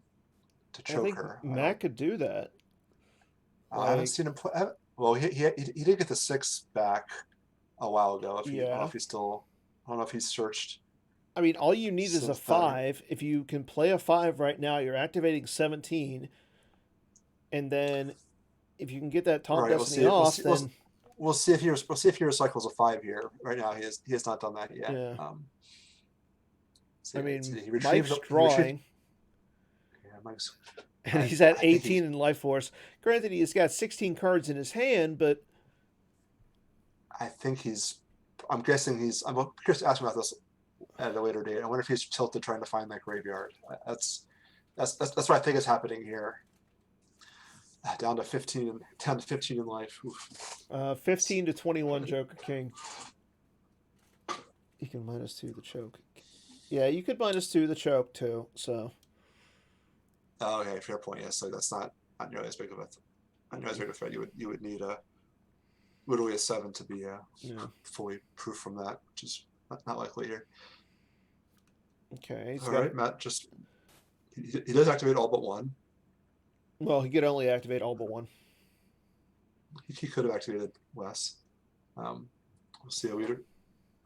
S2: choke her.
S1: Matt could do that.
S2: I haven't seen him play. Well, he did get the 6 back a while ago. I don't know if he's still. I don't know if he's searched.
S1: I mean, all you need is a 5. If you can play a 5 right now, you're activating 17, and then if you can get that Tom Destiny off, then
S2: we'll see if he recycles a 5 here. Right now, he has not done that yet.
S1: Yeah. I mean, Mike's drawing.
S2: Mike's.
S1: And he's at 18 in Life Force. Granted, he's got 16 cards in his hand, but
S2: I think I'm guessing I'm curious to ask him about this at a later date. I wonder if he's tilted trying to find that graveyard. That's what I think is happening here. Down to 15 in life.
S1: 15 to 21 Joker King. You can -2 the choke. Yeah, you could -2 the choke too. So.
S2: Oh, okay, fair point. Yeah, so that's not nearly as big of a threat. You would need literally a 7 to be fully proof from that, which is not likely here.
S1: Okay.
S2: All right, Matt. He does activate all but 1.
S1: Well, he could only activate all but one.
S2: He could have activated less. We'll see. A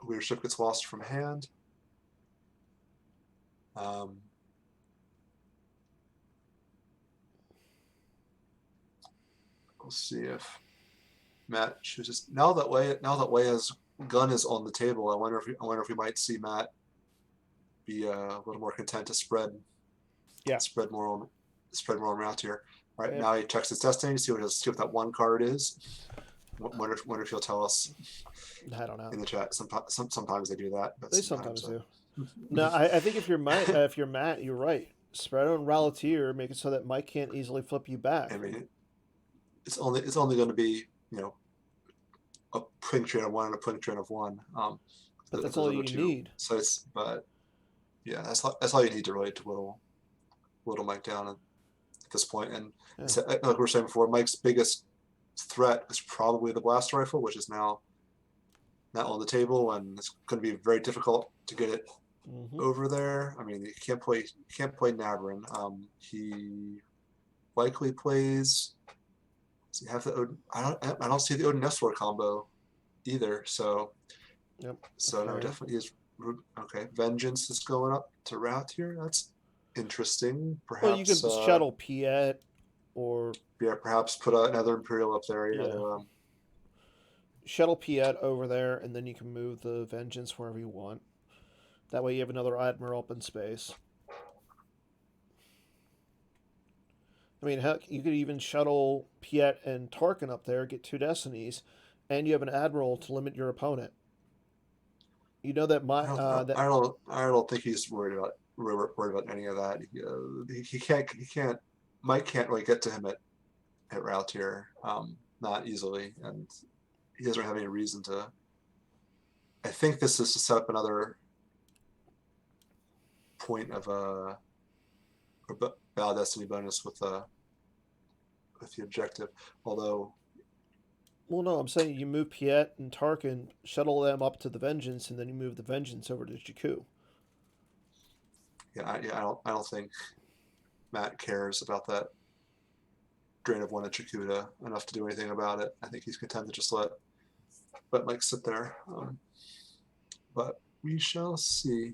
S2: leadership gets lost from hand. We'll see if Matt chooses now that Wei's gun is on the table. I wonder if we might see Matt be a little more content to spread more on Ralltiir. Right,
S1: Yep.
S2: now he checks his destiny, see what that one card is. Wonder if he'll tell us.
S1: I don't know.
S2: In the chat, sometimes they do that. But
S1: They sometimes do. No, I think if you're Matt, you're right. Spread on Ralltiir, make it so that Mike can't easily flip you back.
S2: I mean, it's only going to be a pink train of one and a pink train of one.
S1: But that's all you need.
S2: So yeah, that's all you need to really to whittle Mike down at this point. And like we were saying before, Mike's biggest threat is probably the blaster rifle, which is now on the table, and it's going to be very difficult to get it over there. I mean, he can't play Navrin. He likely plays. Does he have the Odin? I don't see the Odin Nestor combo either. So So no, definitely is okay. Vengeance is going up to Ralltiir. That's interesting. Perhaps
S1: well, you could shuttle Piet, or
S2: perhaps put another Imperial up there.
S1: Shuttle Piet over there, and then you can move the Vengeance wherever you want. That way, you have another Admiral up in space. I mean, heck, you could even shuttle Piet and Tarkin up there, get 2 Destinies, and you have an Admiral to limit your opponent. You know that
S2: I don't think he's worried about any of that. He can't. Mike can't really get to him at Ralltiir, not easily, and he doesn't have any reason to. I think this is to set up another point of a Battle Destiny bonus with the objective, although.
S1: Well, no, I'm saying you move Piet and Tarkin, shuttle them up to the Vengeance, and then you move the Vengeance over to Jakku.
S2: Yeah, I don't think Matt cares about that drain of 1 at Jakku enough to do anything about it. I think he's content to just let Mike sit there. But we shall see.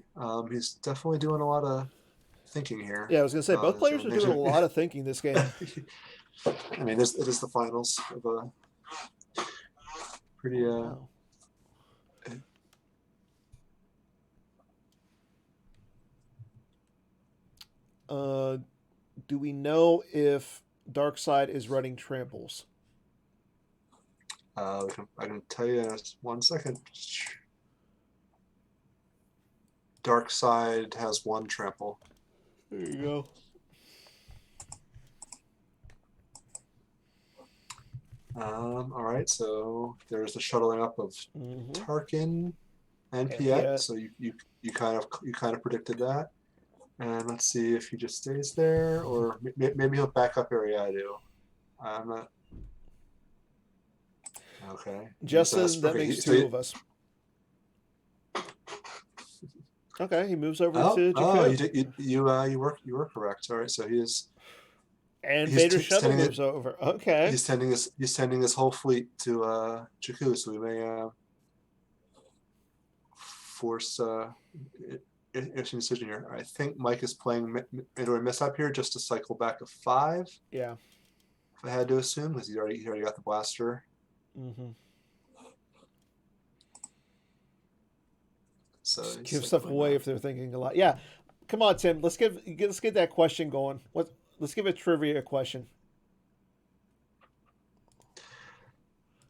S2: He's definitely doing a lot of thinking here.
S1: Yeah, I was going to say, both players are doing a lot of thinking this game.
S2: I mean, it is the finals of a pretty
S1: wow. Do we know if Darkside is running tramples?
S2: I can tell you in 1 second. Darkside has 1 trample.
S1: There you go.
S2: All right, so there's the shuttling up of Tarkin and Piet. So you kind of predicted that, and let's see if he just stays there, or maybe he'll back up area. I do. I'm not. Okay.
S1: Justin, that makes 2 of us. Okay, he moves over to Jakku.
S2: You were correct. All right, so he is.
S1: And Vader Shuttle moves over. Okay.
S2: He's sending his whole fleet to Jakku, so we may force interesting decision here. I think Mike is playing Midori Mishap here just to cycle back a 5.
S1: Yeah.
S2: If I had to assume, because he already got the blaster. So
S1: give stuff away if they're thinking a lot. Yeah. Come on, Tim. Let's get that question going. Let's give a trivia question.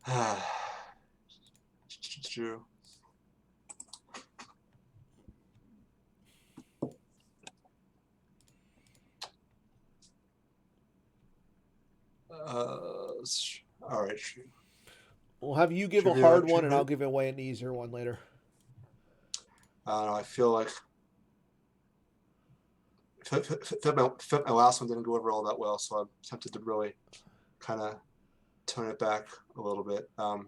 S2: It's true. All right.
S1: We'll have you give a hard one, and I'll give away an easier one later.
S2: I feel like my last one didn't go over all that well, so I'm tempted to really kind of tone it back a little bit. All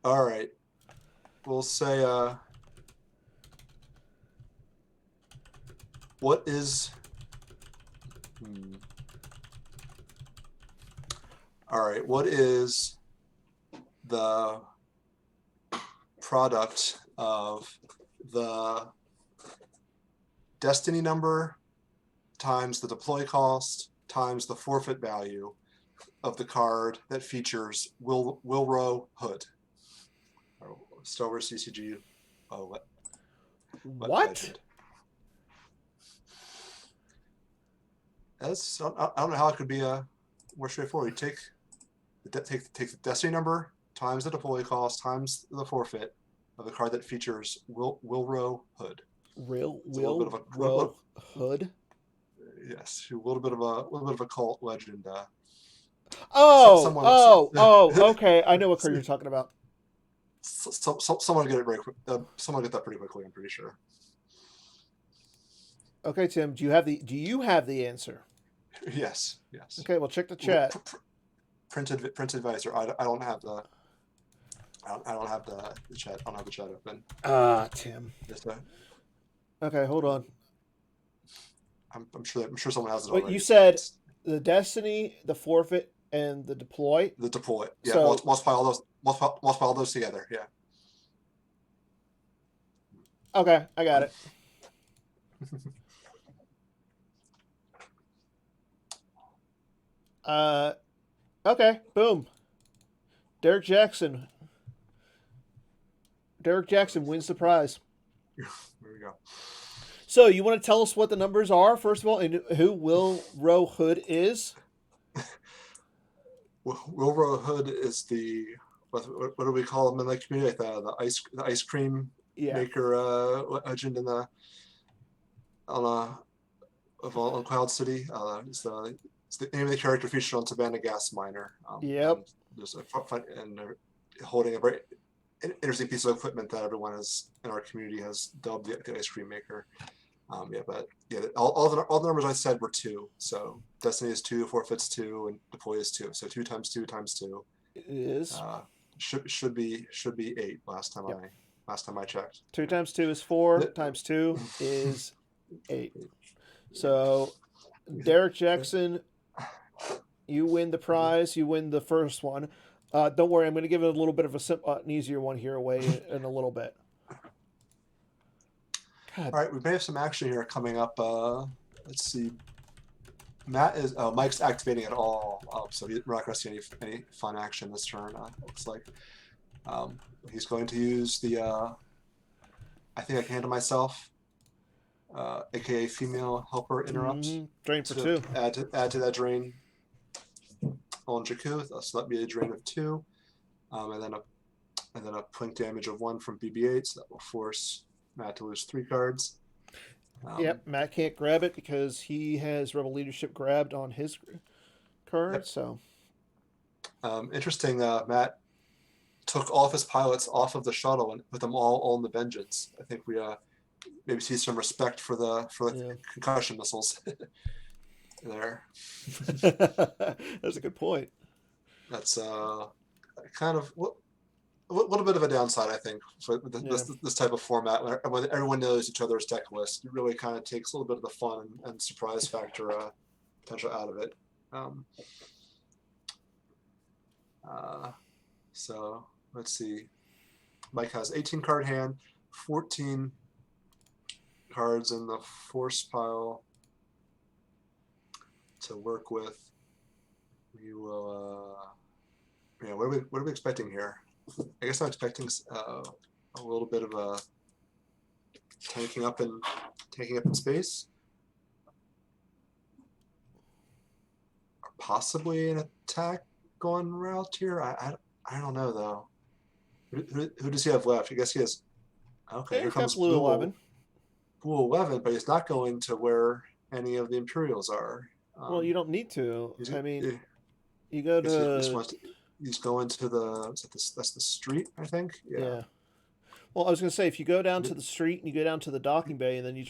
S2: right, we'll say what is All right, what is the product of the destiny number times the deploy cost times the forfeit value of the card that features Wilro Hood? Star Wars CCG. Oh,
S1: What?
S2: legend. That's, I don't know how it could be more straightforward. You take the destiny number times the deploy cost times the forfeit of the card that features Wilro Hood.
S1: Wilro Hood.
S2: Yes, a little bit of a cult legend.
S1: Okay. I know what card you're talking about.
S2: Someone get it very quick. Someone get that pretty quickly. I'm pretty sure.
S1: Okay, Tim. Do you have the answer?
S2: Yes.
S1: Okay, well check the chat.
S2: Printed visor. I don't have the. I don't have the chat. I don't have the chat open.
S1: Tim.
S2: Just
S1: Okay, hold on.
S2: I'm sure someone has it
S1: Wait,
S2: already.
S1: you said the destiny, the forfeit, and the deploy.
S2: The deploy. Yeah.
S1: So,
S2: multiply all those. Multiply all those together. Yeah.
S1: Okay, I got it. Okay, boom. Derek Jackson wins the prize.
S2: There we go.
S1: So you want to tell us what the numbers are, first of all, and who Wilro Hood is?
S2: Wilro Hood is the what do we call him in the community? The ice cream maker legend in on Cloud City. It's the name of the character featured on Savannah Gas Miner.
S1: Yep.
S2: And there's a fun and holding a very interesting piece of equipment that everyone in our community has dubbed the ice cream maker. But all the numbers I said were 2. So Destiny is 2, Forfeit's 2, and Deploy is 2. So 2 times 2 times 2
S1: is
S2: should be 8. Last time I checked.
S1: 2 times 2 is 4. Times 2 is 8. So Derek Jackson, you win the prize. You win the first one. Don't worry, I'm going to give it a little bit of an easier one here away in a little bit. God.
S2: All right, we may have some action here coming up. Let's see. Mike's activating it all up, so we're not going to see any fun action this turn. Looks like he's going to use the I think I can handle myself, aka female helper interrupt.
S1: Drain for 2.
S2: Add to that drain on Jakku. So that'd be a drain of 2, and then a plink damage of 1 from BB-8. So that will force Matt to lose 3 cards.
S1: Yep, Matt can't grab it because he has Rebel Leadership grabbed on his card. Yep. So
S2: interesting. Matt took all of his pilots off of the shuttle and put them all on the Vengeance. I think we maybe see some respect for the concussion missiles there.
S1: That's a good point.
S2: That's kind of a little bit of a downside, I think, for this type of format. When everyone knows each other's deck list, it really kind of takes a little bit of the fun and surprise factor potential out of it. So let's see. Mike has 18 card hand, 14 cards in the force pile to work with. We will. What are we expecting here? I guess I'm expecting a little bit of a tanking up in space, or possibly an attack going Ralltiir. I don't know though. Who does he have left? I guess he has. Okay, here comes
S1: Blue 11.
S2: Blue 11, but he's not going to where any of the Imperials are.
S1: Well, you don't need to. I mean, you go to.
S2: He's going to that's the street, I think. Yeah.
S1: Well, I was going to say, if you go down to the street and you go down to the docking bay, and then you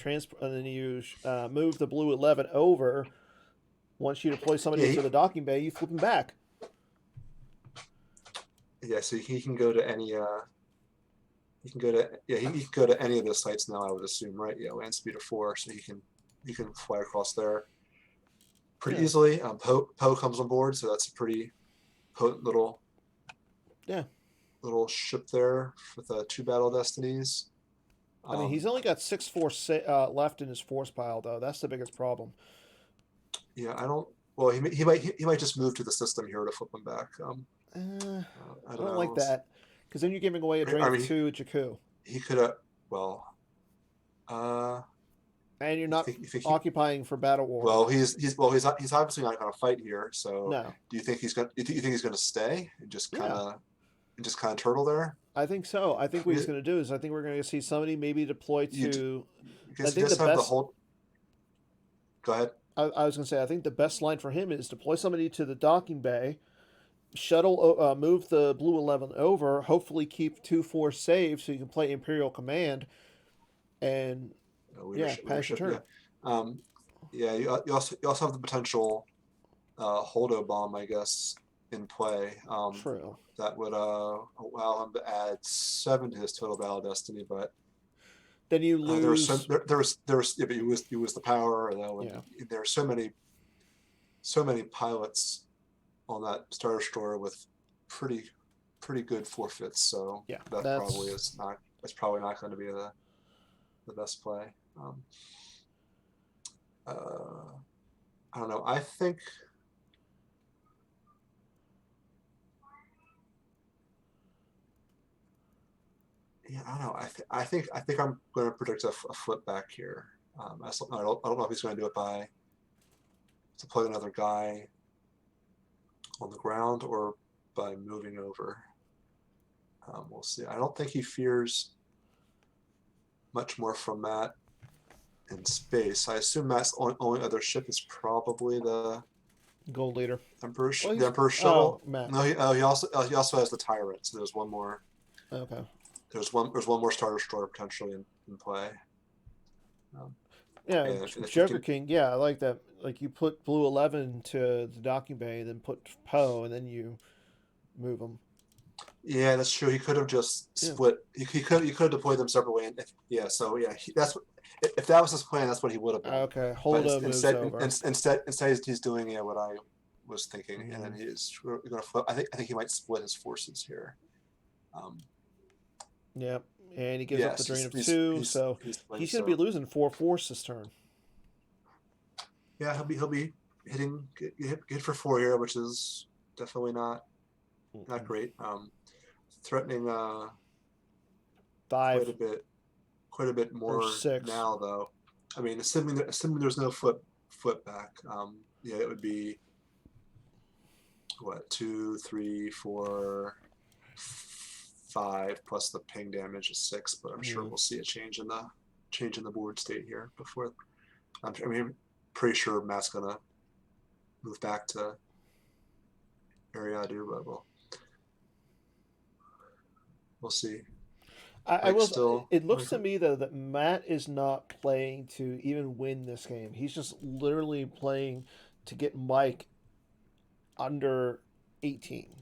S1: move the Blue 11 over. Once you deploy somebody into the docking bay, you flip them back.
S2: Yeah, so he can go to any. He can go to any of the sites now. I would assume, right? Yeah, land speed of 4, so he can fly across there pretty easily. Poe comes on board, so that's a pretty potent little
S1: Yeah.
S2: little ship there with 2 battle destinies.
S1: I mean, he's only got 6 force left in his force pile, though. That's the biggest problem.
S2: Yeah, I don't. Well, he might just move to the system here to flip them back.
S1: I
S2: I don't
S1: don't like
S2: know.
S1: that, because then you're giving away a drain
S2: I
S1: of
S2: mean,
S1: 2 Jakku.
S2: he could have. Well,
S1: And you're
S2: you
S1: not
S2: think he?
S1: occupying for battle orb.
S2: Well, he's obviously not going to fight here. So,
S1: No.
S2: do you think he's going? You think he's going to stay and just kind
S1: Yeah.
S2: of turtle there?
S1: I think so. I think what he's going to do is I think we're going to see somebody maybe deploy to. I think the best.
S2: Go ahead.
S1: I was going to say I think the best line for him is deploy somebody to the docking bay, shuttle, move the Blue 11 over, hopefully keep 2 force safe so you can play Imperial Command, and pass your turn.
S2: Yeah. You also have the potential Holdo bomb, I guess, in play.
S1: True.
S2: That would allow him to add 7 to his total battle destiny, but
S1: then you lose.
S2: But you lose the power, and there are so many pilots on that Star Destroyer with pretty good forfeits. So that's probably not going to be the best play. I don't know. I think. Yeah, I don't know. I think I'm going to predict a flip back here. I don't know if he's going to do it by deploying another guy on the ground or by moving over. We'll see. I don't think he fears much more from Matt in space. I assume Matt's only other ship is probably the
S1: Gold Leader.
S2: Emperor shuttle.
S1: Matt.
S2: No, he also has the Tyrant. So there's one more.
S1: Okay.
S2: There's one more Star Destroyer potentially in play.
S1: Joker King. Yeah, I like that. Like you put Blue 11 to the docking bay, then put Poe, and then you move them.
S2: Yeah, that's true. He could have just split. He could have deployed them separately. And if that was his plan, that's what he would have done.
S1: Okay, Holdo moves over.
S2: Instead, he's doing what I was thinking, and then he's going to flip. I think he might split his forces here.
S1: Yep, and he gives up the drain of 2, so he's going to be losing 4 force this turn.
S2: Yeah, he'll be hitting hit for 4 here, which is definitely not great. Threatening
S1: 5
S2: quite a bit more
S1: 6
S2: now, though. I mean, assuming there's no flip back, it would be what 2, 3, 4, 5 plus the ping damage is 6, but I'm sure we'll see a change in the board state here before. I'm pretty sure Matt's gonna move back to Ariadu, but we'll see.
S1: It looks to me though that Matt is not playing to even win this game. He's just literally playing to get Mike under 18.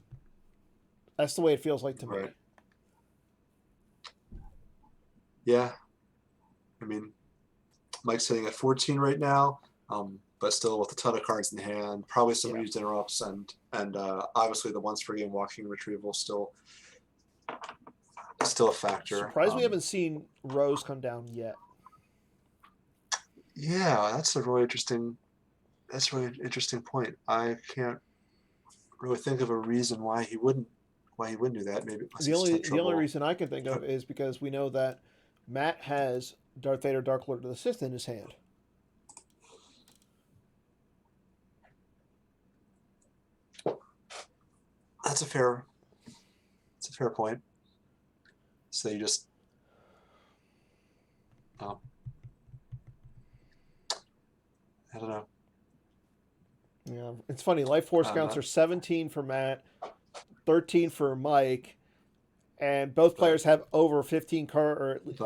S1: That's the way it feels like to me.
S2: Yeah, I mean, Mike's sitting at 14 right now, but still with a ton of cards in hand, probably some used interrupts, and obviously the once per game walking retrieval still a factor.
S1: Surprised we haven't seen Rose come down yet.
S2: Yeah, that's a really interesting point. I can't really think of a reason why he wouldn't do that. Maybe
S1: the only reason I can think of is because we know that Matt has Darth Vader Dark Lord of the Sith in his hand.
S2: That's a fair point. So you just I don't know.
S1: Yeah, it's funny. Life Force counts are 17 for Matt, 13 for Mike, and both players have over 15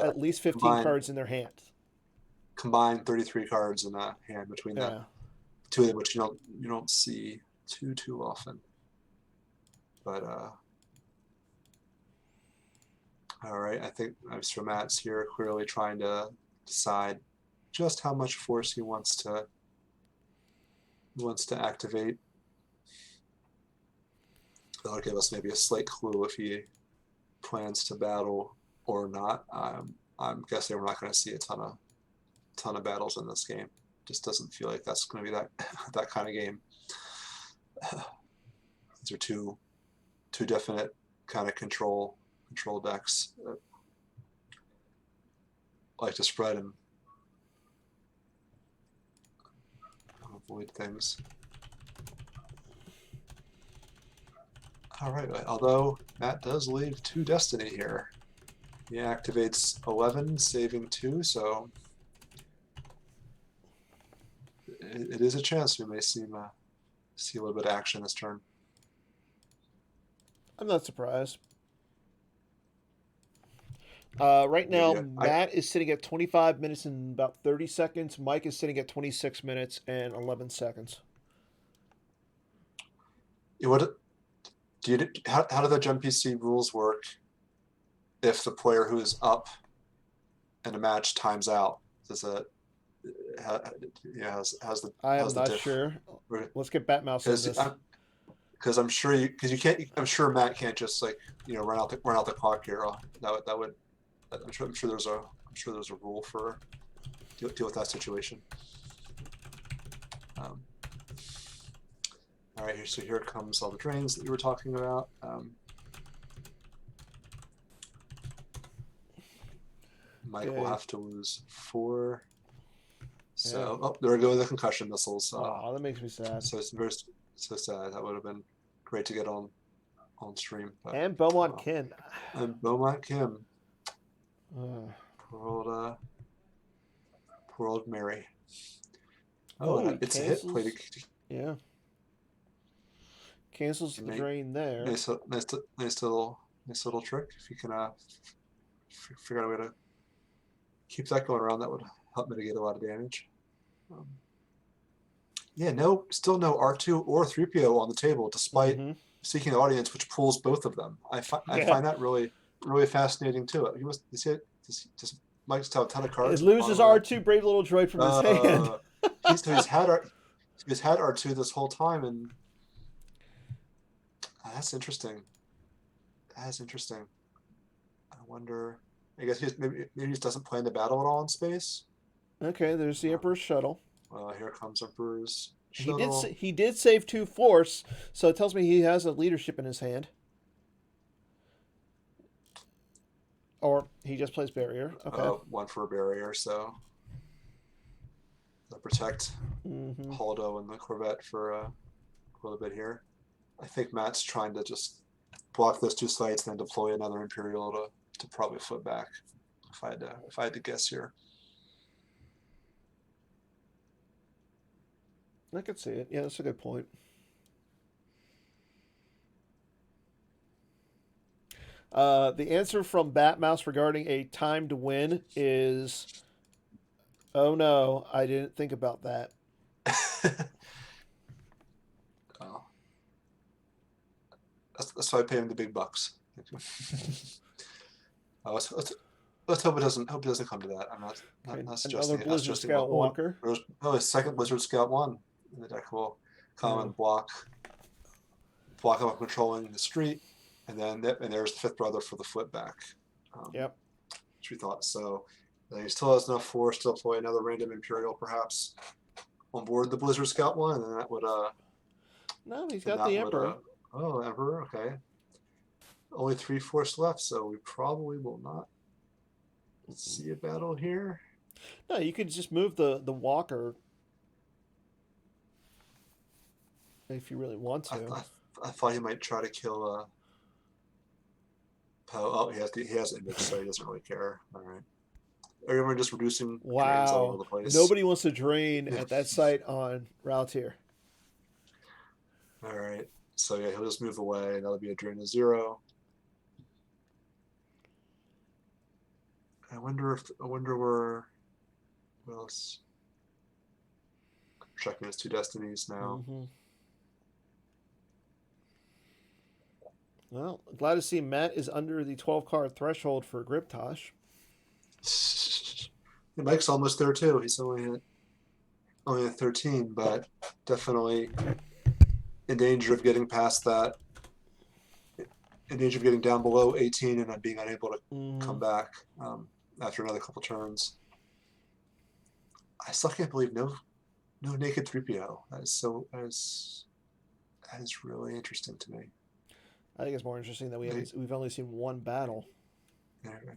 S1: at least 15 cards in their hands.
S2: Combined 33 cards in a hand between them. Two of them, which you don't see too often. But all right, I think Mr. Matt's here clearly trying to decide just how much force he wants to activate. that'll give us maybe a slight clue if he plans to battle or not. I'm guessing we're not going to see a ton of battles in this game. Just doesn't feel like that's going to be that kind of game. These are two definite kind of control decks that like to spread and avoid things. All right, although Matt does leave 2 Destiny here. He activates 11, saving 2, so it is a chance we may see a little bit of action this turn.
S1: I'm not surprised. Right now, Matt is sitting at 25 minutes and about 30 seconds. Mike is sitting at 26 minutes and 11 seconds.
S2: How do the GEMPC rules work if the player who is up in a match times out? Does it? How's the?
S1: I am not sure. Let's get Batmouse on this.
S2: Because I'm sure you can't. I'm sure Matt can't just run out the clock here. That would. I'm sure there's a rule for deal with that situation. All right, so here comes all the drains that you were talking about. Mike will have to lose 4. So, there we go with the concussion missiles.
S1: Oh, that makes me sad.
S2: So it's so sad. That would have been great to get on stream. But,
S1: and Beaumont Kim.
S2: And Beaumont Kim. Poor old Mary. Oh, it's
S1: cancels.
S2: a hit.
S1: Yeah. Cancels the drain there.
S2: Nice little trick. If you can figure out a way to keep that going around, that would help mitigate a lot of damage. Still no R2 or 3PO on the table, despite seeking audience, which pulls both of them. I find that really, really fascinating too. Does Mike just have a ton of cards?
S1: It loses R2, brave little droid from his hand.
S2: he's had R2 this whole time, and that's interesting. That's interesting. I wonder. I guess maybe he just doesn't plan to battle at all in space.
S1: Okay, there's the Emperor's shuttle.
S2: Here comes Emperor's shuttle.
S1: He did save 2 force, so it tells me he has a leadership in his hand. Or he just plays barrier. Okay.
S2: 1 for a barrier, so they'll protect Holdo and the Corvette for a little bit here. I think Matt's trying to just block those 2 sites and then deploy another Imperial to probably flip back. If I had to guess here.
S1: I could see it. Yeah, that's a good point. The answer from Batmouse regarding a time to win is, oh no, I didn't think about that.
S2: That's why I pay him the big bucks. Let's hope it doesn't come to that. I'm not suggesting
S1: another Blizzard Scout Walker.
S2: A second Blizzard Scout 1 in the deck will come and block up controlling the street, and there's the 5th brother for the flip back. Which we thought. So he still has enough force to deploy another random Imperial perhaps on board the Blizzard Scout 1, and then that would
S1: No, he's got the Emperor.
S2: Emperor, okay. Only 3 force left, so we probably will not see a battle here.
S1: No, you could just move the Walker if you really want to.
S2: I thought he might try to kill Poe. Oh, he has image, so he doesn't really care. All right. Everyone just reducing drains all over the place.
S1: Nobody wants to drain at that site on Ralltiir.
S2: All right. So yeah, he'll just move away, and that'll be a drain to 0. I wonder where. What else? Checking his 2 destinies now.
S1: Well, glad to see Matt is under the 12-card threshold for Griptosh.
S2: Mike's almost there too. He's only at 13, but definitely in danger of getting past that in danger of getting down below 18 and then being unable to come
S1: Mhm.
S2: back after another couple turns. I still can't believe no naked 3PO. That is really interesting to me.
S1: I think it's more interesting that we've only seen one battle.
S2: Anyway.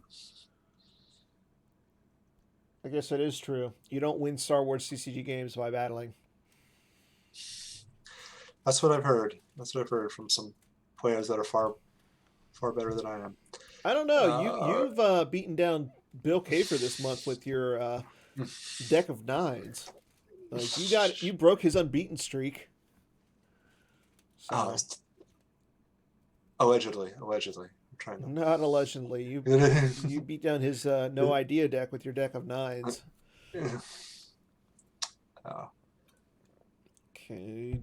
S1: I guess that is true. You don't win Star Wars CCG games by battling.
S2: That's what I've heard. That's what I've heard from some players that are far better than I am.
S1: I don't know. You've beaten down Bill Kafer this month with your deck of nines. Like you broke his unbeaten streak.
S2: Oh,
S1: So
S2: allegedly. I'm trying
S1: not allegedly. You
S2: to.
S1: beat down his no idea deck with your deck of nines. Okay.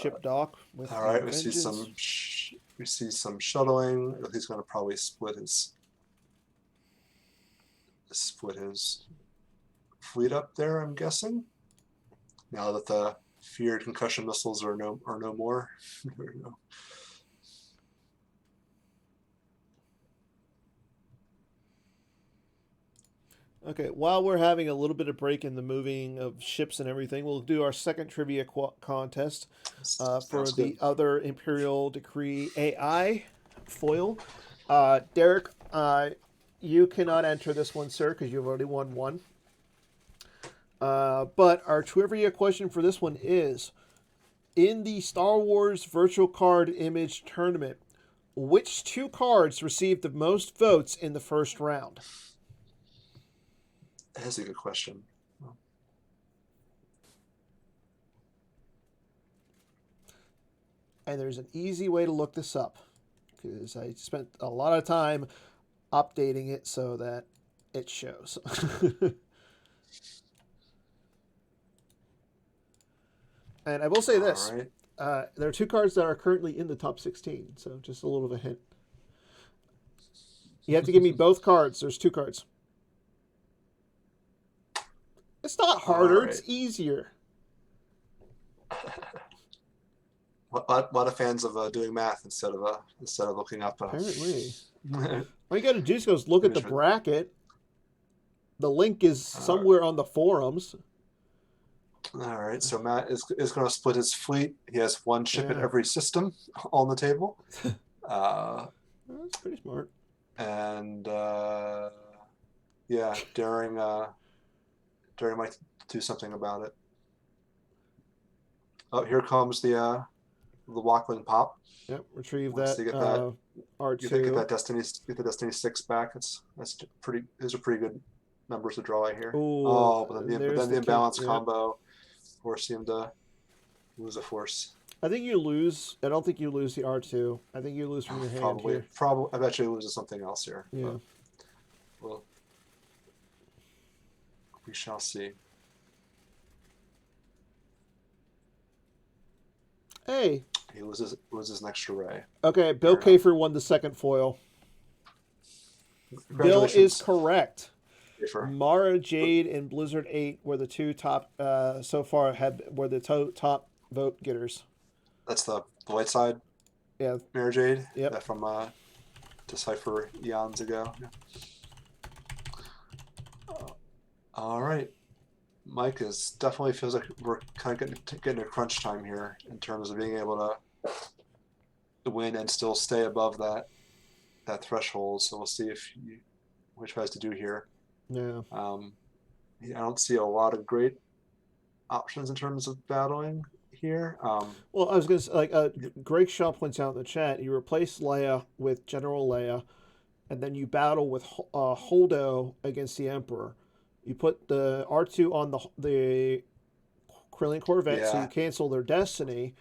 S1: Ship dock with
S2: all right,
S1: Vengeance.
S2: we see some shuttling. He's going to probably split his fleet up there, I'm guessing. Now that the feared concussion missiles are no more.
S1: Okay, while we're having a little bit of break in the moving of ships and everything, we'll do our second trivia contest for the other Imperial Decree AI foil. Derek, you cannot enter this one, sir, because you've already won one. But our trivia question for this one is, in the Star Wars Virtual Card Image Tournament, which two cards received the most votes in the first round?
S2: That's a good question.
S1: And there's an easy way to look this up because I spent a lot of time updating it so that it shows. And I will say this.
S2: All right.
S1: There are two cards that are currently in the top 16, so just a little of a hint. You have to give me both cards. There's two cards. It's not harder,
S2: Right.
S1: it's easier.
S2: A lot of fans of doing math instead of looking up.
S1: Apparently. All you got to do is go look at the bracket. The link is somewhere on the forums.
S2: All right, so Matt is going to split his fleet. He has one ship in every system on the table.
S1: That's pretty smart.
S2: And Daring might do something about it. Oh, here comes the Walkling Pop.
S1: Yep, retrieve
S2: Once
S1: that,
S2: they get that
S1: R2.
S2: Get the Destiny 6 back. Those are pretty good numbers to draw out here.
S1: Ooh,
S2: but then the imbalance combo forced him to lose a force.
S1: I think you lose. I don't think you lose the R2. I think you lose from your hand here.
S2: Probably. I bet you loses something else here.
S1: Yeah.
S2: Well, we shall see.
S1: Hey.
S2: He loses an extra ray.
S1: Okay, Bill Kafer won the second foil. Bill is correct. Mara Jade and Blizzard 8 were the two top so far were the top vote getters.
S2: That's the white side.
S1: Yeah.
S2: Mara Jade.
S1: Yep.
S2: That from Decipher eons ago. Yeah. All right. Mike definitely feels like we're kind of getting a crunch time here in terms of being able to win and still stay above that threshold. So we'll see what he tries to do here.
S1: Yeah.
S2: I don't see a lot of great options in terms of battling here.
S1: Well, I was going to say, Greg Shaw points out in the chat, you replace Leia with General Leia, and then you battle with Holdo against the Emperor. You put the R2 on the Kryllian Corvette, so you cancel their destiny.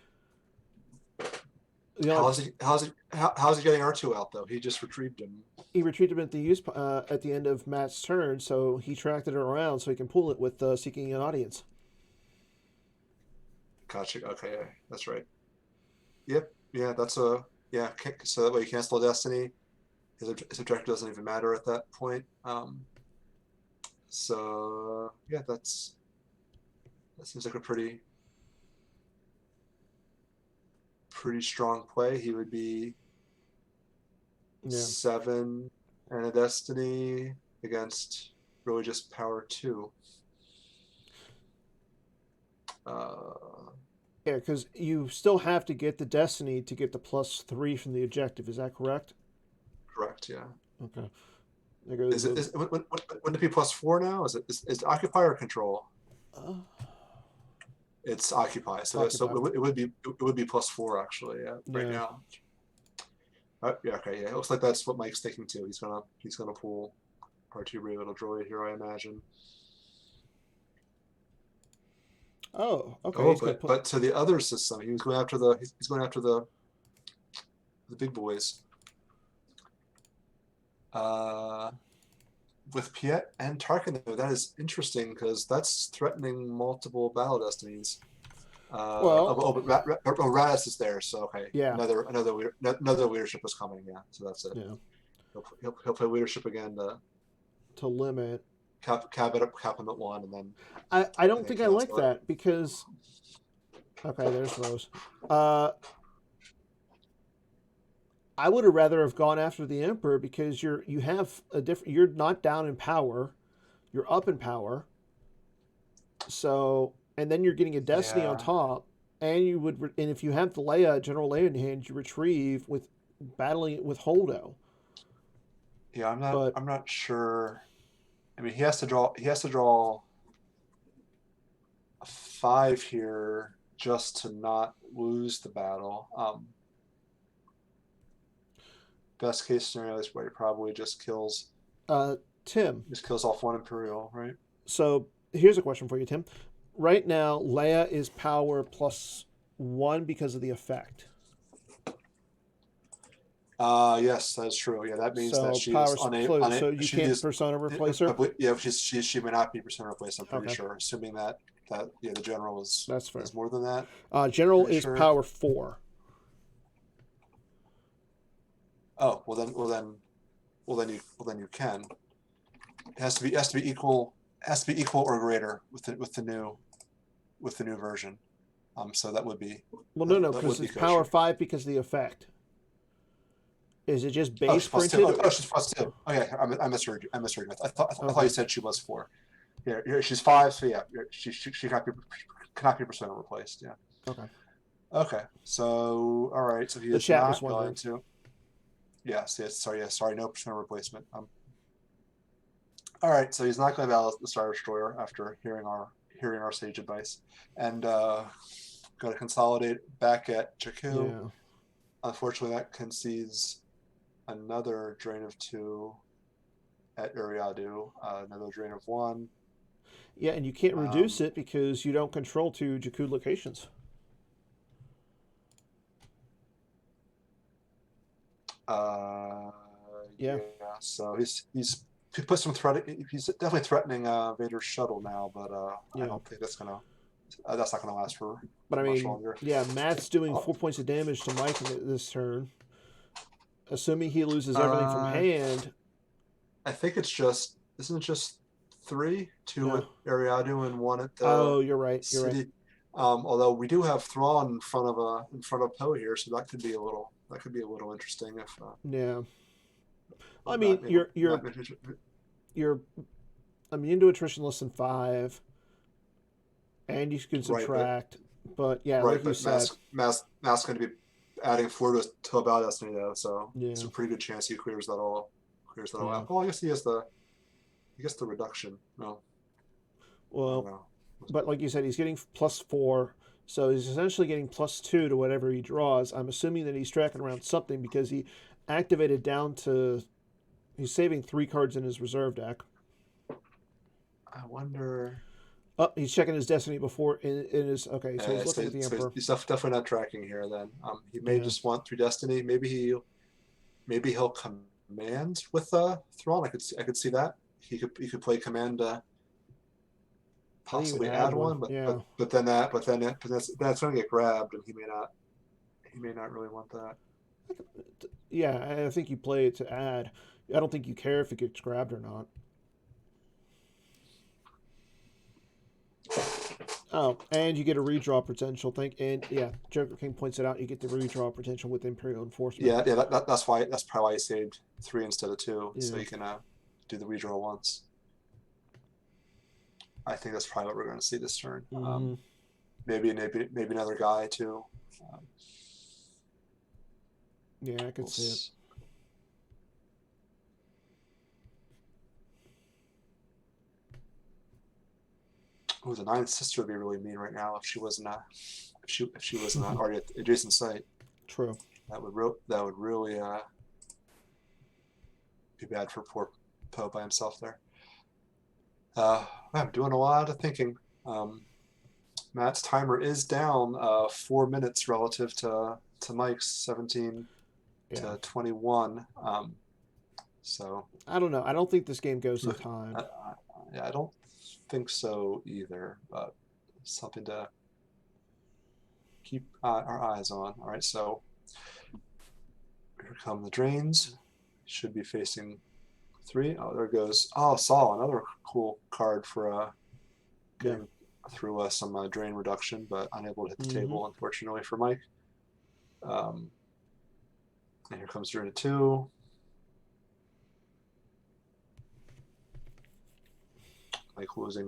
S2: How's he getting R2 out though? He just retrieved him.
S1: He retrieved him at the end of Matt's turn, so he tracked it around so he can pull it with Seeking an Audience.
S2: Gotcha. Okay, that's right. Yep. Yeah, that's so that way you cancel a destiny. His objective doesn't even matter at that point. So yeah, that seems like a pretty strong play. He would be
S1: Yeah.
S2: 7 and a Destiny against really just power 2.
S1: Yeah, because you still have to get the Destiny to get the +3 from the objective. Is that correct?
S2: Correct, yeah.
S1: Okay. There goes
S2: Wouldn't it be +4 now? Is Occupy or Control?
S1: uh,
S2: It's Occupy, so
S1: Occupy.
S2: it would be +4 actually. Yeah, right
S1: Yeah.
S2: now. Yeah, okay, yeah. It looks like that's what Mike's thinking too. He's gonna pull R2 Brave Little Droid here, I imagine.
S1: Oh, okay.
S2: Oh, but to the other system, he's going after the big boys. With Piet and Tarkin, though, that is interesting because that's threatening multiple battle destinies. But Radis is there, so okay.
S1: Yeah.
S2: Another leadership is coming. Yeah, so that's it.
S1: Yeah.
S2: He'll play leadership again
S1: To limit.
S2: cap him at 1, and then
S1: I don't think I like that because. Okay, there's Rose. I would have rather have gone after the Emperor because you're not down in power, you're up in power. So and then you're getting a Destiny on top, and if you have the General Leia in hand, you retrieve with battling with Holdo.
S2: Yeah, I'm not sure. I mean, he has to draw a 5 here just to not lose the battle. Best case scenario is where he probably just kills.
S1: Tim.
S2: Just kills off 1 Imperial, right?
S1: So here's a question for you, Tim. Right now, Leia is power +1 because of the effect.
S2: Yes, that's true. Yeah, that means that she is unable.
S1: So you can't persona replace her.
S2: Yeah, she may not be persona replaced. I'm pretty sure, assuming that the general is more than that.
S1: General is power 4.
S2: Oh well then you can. It has to be equal. Has to be equal or greater with the new version. So that would be.
S1: Well, no, because it's power 5 because of the effect. Is it just base printed?
S2: She's +2. Oh yeah, I misheard you. I thought you said she was 4. Here she's 5. So yeah, she cannot be persona replaced. Yeah.
S1: Okay.
S2: Okay. So all right. So he is not going to. Yes. Sorry. No persona replacement. All right. So he's not going to battle the Star Destroyer after hearing our sage advice, and going to consolidate back at Jakku.
S1: Yeah.
S2: Unfortunately, that concedes another drain of 2 at Iriadu, another drain of 1.
S1: Yeah, and you can't reduce it because you don't control 2 Jakku locations.
S2: Yeah. So he put some threat. He's definitely threatening Vader's shuttle now, but I don't think that's not gonna last for much longer.
S1: Yeah, Matt's doing 4 points of damage to Mike this turn. Assuming he loses everything from hand.
S2: I think isn't it just 3? 2 at Iriadu and 1 at the
S1: you're right.
S2: city.
S1: You're right.
S2: Although we do have Thrawn in front of Poe here, so that could be a little interesting if.
S1: Yeah. I mean, you're immune to attrition less than 5, and you can subtract. But yeah, like you said,
S2: Matt's going to be adding 4 to a battle destiny though, so it's a pretty good chance he clears that all out. Well, I guess he has the reduction. No.
S1: Well, but like you said, he's getting +4, so he's essentially getting +2 to whatever he draws. I'm assuming that he's tracking around something because he activated down to. He's saving 3 cards in his reserve deck.
S2: I wonder.
S1: Oh, he's checking his Destiny before in his. Okay, so he's looking at the Emperor.
S2: He's definitely not tracking here. Then he may just want 3 Destiny. Maybe he'll command with Thrawn. I could see that. He could play command. Possibly add one, but then that's going to get grabbed, and he may not really want that.
S1: Yeah, I think you play it to add. I don't think you care if it gets grabbed or not. Oh, and you get a redraw potential. And yeah, Joker King points it out. You get the redraw potential with Imperial Enforcement.
S2: Yeah. That's why. That's probably why he saved 3 instead of 2, so
S1: Yeah.
S2: you can do the redraw once. I think that's probably what we're going to see this turn. Maybe another guy too.
S1: Yeah, I could see it.
S2: Oh, the 9th sister would be really mean right now if she wasn't if she wasn't already at the adjacent site.
S1: True.
S2: That would really be bad for poor Poe by himself there. I'm doing a lot of thinking. Matt's timer is down 4 minutes relative to Mike's 17 to 21. So
S1: I don't know. I don't think this game goes to time.
S2: I don't think so either, but something to keep our eyes on. All right, so here come the drains. Should be facing 3. Oh, there goes. Oh, Saul, another cool card for getting through some drain reduction, but unable to hit the table, unfortunately, for Mike. And here comes drain 2. Mike losing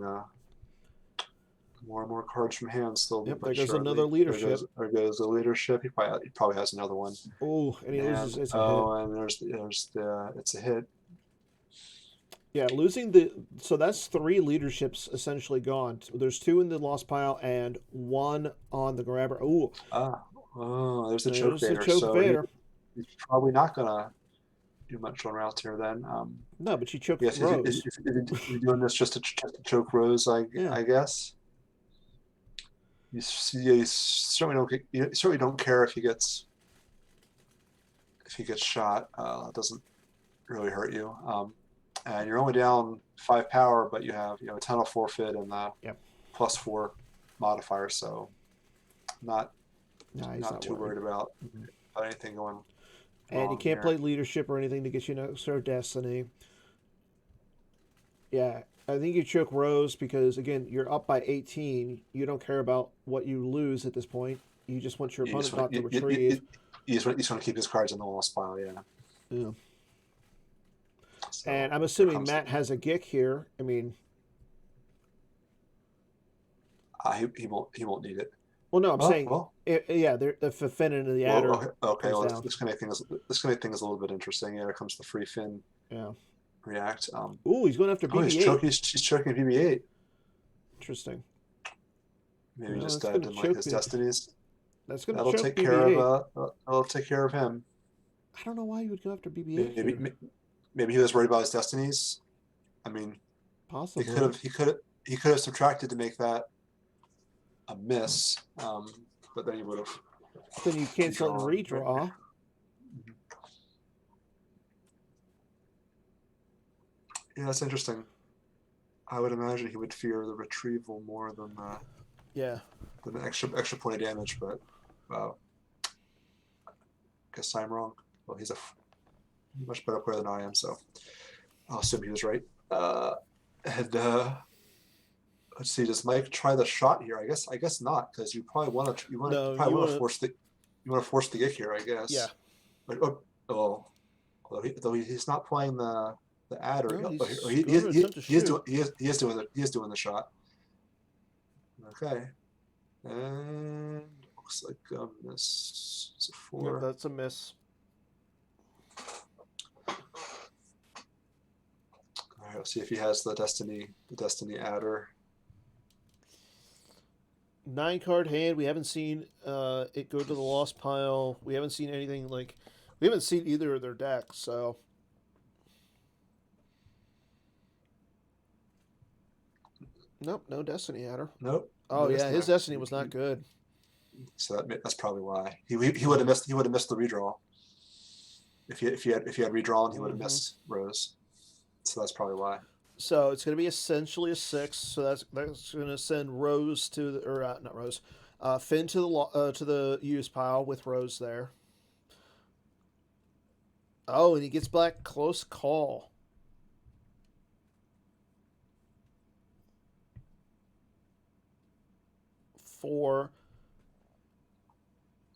S2: more and more cards from hand still.
S1: Yep, there goes another leadership.
S2: There goes the leadership. He probably has another one.
S1: Oh, and he loses. It's a hit.
S2: And there's the it's a hit.
S1: Yeah, losing so that's 3 leaderships essentially gone. There's 2 in the lost pile and 1 on the grabber. Ooh.
S2: There's the choke Vader. He's probably not gonna do much on Ralltiir then.
S1: No, but she choked Rose.
S2: If you're doing this just to choke Rose, I guess. You certainly don't care if he gets shot. It doesn't really hurt you. And you're only down 5 power, but you have a tunnel forfeit and the +4 modifier, so not too worried about anything going.
S1: And you can't play leadership or anything to get you an extra destiny. Yeah, I think you choke Rose because, again, you're up by 18. You don't care about what you lose at this point. You just want your opponent not to retrieve.
S2: You just want to keep his cards in the lost pile,
S1: yeah. So and I'm assuming Matt has a Gick here. I mean,
S2: he won't need it.
S1: Well, no, I'm saying, the fin into the adder.
S2: Okay. Well, this kind of thing is a little bit interesting. Yeah, here comes the free fin.
S1: Yeah.
S2: React.
S1: Ooh, he's going after BB-8.
S2: He's choking BB-8.
S1: Interesting.
S2: Maybe just didn't like his destinies.
S1: That'll
S2: take care of. That'll take care of him.
S1: I don't know why he would go after BB-8.
S2: Maybe he was worried about his destinies. I mean,
S1: possibly
S2: he could have subtracted to make that a miss, but then he would have.
S1: Then you cancel and redraw.
S2: Yeah, that's interesting. I would imagine he would fear the retrieval more than the extra point of damage, but I guess I'm wrong. Well, he's a much better player than I am, so I'll assume he was right. Let's see. Does Mike try the shot here? I guess not, because you probably want to force the Gick here. I guess.
S1: Yeah.
S2: But, though he's not playing the adder.
S1: No,
S2: he is doing the shot. Okay. And looks like miss. It's a 4.
S1: Yeah, that's a miss.
S2: All right, let's see if he has the destiny adder.
S1: 9-card hand. We haven't seen it go to the lost pile. We haven't seen anything we haven't seen either of their decks. So nope, no destiny adder.
S2: Nope.
S1: Oh yeah, his destiny was not good.
S2: So that's probably why he would have missed the redraw. If he had redrawn, he would have missed Rose. So that's probably why.
S1: So it's going to be essentially a 6. So that's going to send Rose to not Rose, Finn to the use pile with Rose there. Oh, and he gets back close call. 4.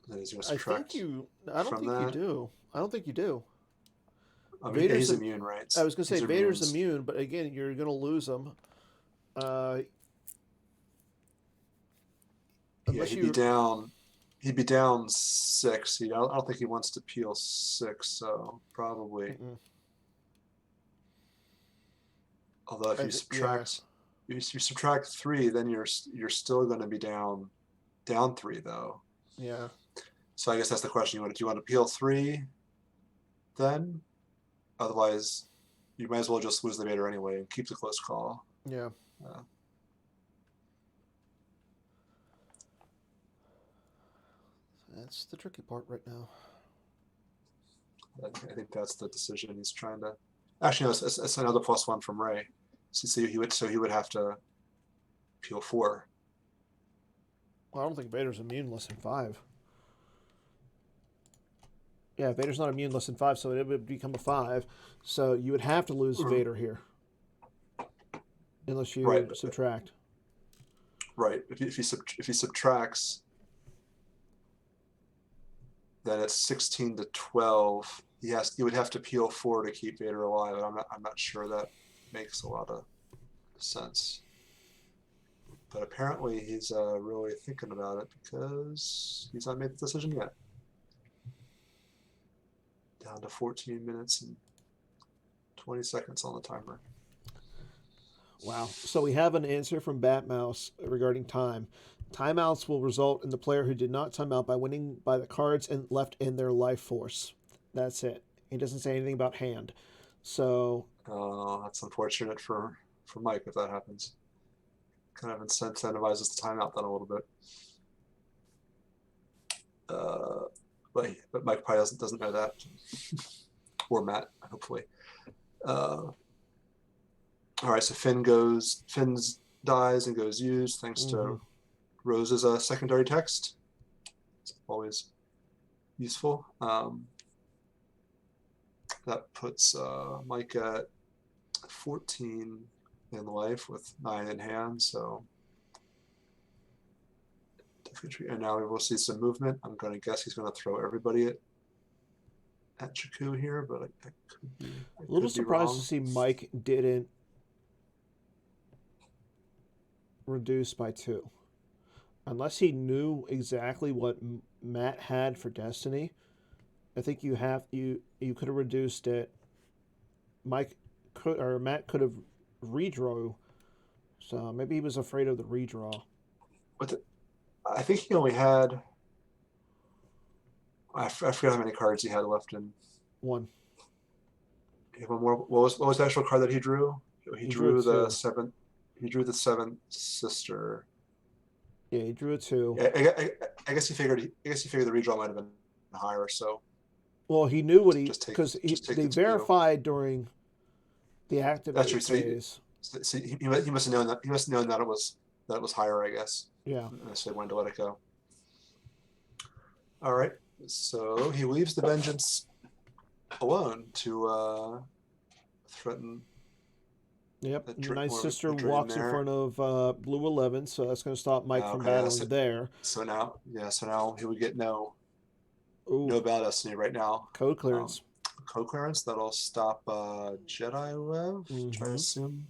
S2: Then he's going to
S1: I
S2: subtract
S1: think you. I don't
S2: from
S1: think you
S2: that.
S1: do. I don't think you do.
S2: I mean,
S1: Vader's
S2: he's immune, right?
S1: I was gonna say
S2: He's
S1: Vader's
S2: immune.
S1: immune, but again, you're gonna lose him. Uh,
S2: Yeah,
S1: unless you.
S2: He'd be down 6. I don't think he wants to peel 6, so probably.
S1: Mm-mm.
S2: Although if you
S1: Yeah.
S2: subtract, if you subtract 3, then you're still going to be down 3 though.
S1: Yeah.
S2: So I guess that's the question. Do you want to peel 3 then? Otherwise, you might as well just lose the Vader anyway and keep the close call.
S1: Yeah. That's the tricky part right now.
S2: I think that's the decision he's trying to. Actually, no, it's another +1 from Ray. So he would have to peel 4.
S1: Well, I don't think Vader's immune less than 5. Yeah, Vader's not immune less than 5, so it would become a 5. So you would have to lose Vader here, unless you subtract.
S2: Right. If he subtracts, then it's 16 to 12. He would have to peel 4 to keep Vader alive. And I'm not sure that makes a lot of sense. But apparently he's really thinking about it because he's not made the decision yet. Down to 14 minutes and 20 seconds on the timer.
S1: Wow. So we have an answer from Batmouse regarding time. Timeouts will result in the player who did not time out by winning by the cards and left in their life force. That's it. He doesn't say anything about hand. So.
S2: That's unfortunate for Mike if that happens. Kind of incentivizes the timeout then a little bit. But Mike probably doesn't know that, or Matt, hopefully. All right, so Finn dies and goes used thanks to Rose's secondary text. It's always useful. That puts Mike at 14 in life with 9 in hand, so. And now we will see some movement. I'm going to guess he's going to throw everybody at Jakku here, but I could be
S1: a little surprised to see Mike didn't reduce by 2. Unless he knew exactly what Matt had for Destiny, I think you could have reduced it. Matt could have redrew, so maybe he was afraid of the redraw.
S2: I think he only had. I forget how many cards he had left in.
S1: 1.
S2: He had one more. What was the actual card that he drew? He drew the
S1: 2.
S2: 7th. He drew the 7th sister.
S1: Yeah, he drew a 2.
S2: I guess he figured the redraw might have been higher. So.
S1: Well, he knew what because they verified during the activate phase.
S2: So he must have known that. He must have known that it was higher, I guess.
S1: Yeah.
S2: So they wanted to let it go. All right. So he leaves the vengeance alone to threaten.
S1: Yep. Nice sister walks in front of blue 11, so that's going to stop Mike from battling there.
S2: So now he would get no battle destiny right now.
S1: Code clearance.
S2: Code clearance that'll stop Jedi Lev. Try to assume.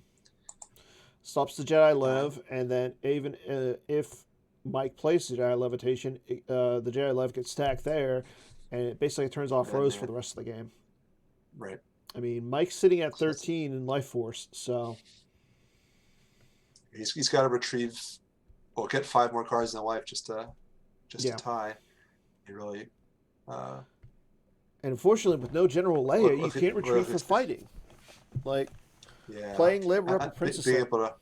S1: Stops the Jedi Lev, and then even if Mike plays the Jedi Levitation, the Jedi Lev gets stacked there, and it basically turns off Rose for the rest of the game.
S2: Right.
S1: I mean, Mike's sitting at 13 in Life Force, so
S2: he's got to retrieve, get 5 more cards in life just to tie. He really. And
S1: unfortunately, with no General Leia, you can't retrieve for fighting. Like.
S2: Yeah.
S1: Playing Live Rebel Princess.
S2: That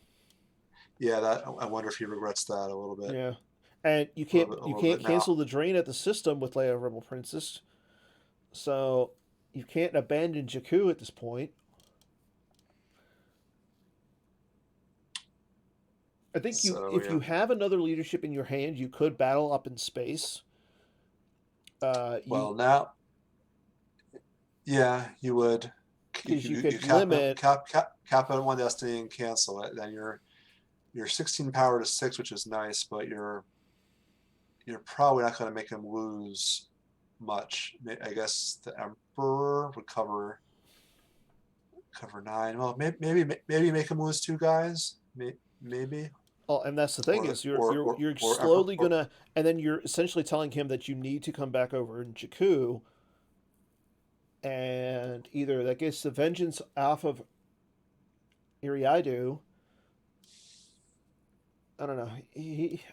S2: I wonder if he regrets that a little bit.
S1: Yeah, and you can't cancel the drain at the system with Leia Rebel Princess, so you can't abandon Jakku at this point. I think if you have another leadership in your hand, you could battle up in space.
S2: Now, you would.
S1: Because you could limit
S2: cap on 1 destiny and cancel it. Then you're 16 power to 6, which is nice, but you're you're probably not going to make him lose much. I guess the Emperor would cover 9. Well, maybe make him lose 2 guys. Maybe.
S1: Oh, and that's the thing
S2: Or
S1: is
S2: or
S1: you're
S2: or Emperor.
S1: slowly gonna, and then you're essentially telling him that you need to come back over in Jakku, and either that gets the vengeance off of Iriadu. I don't know.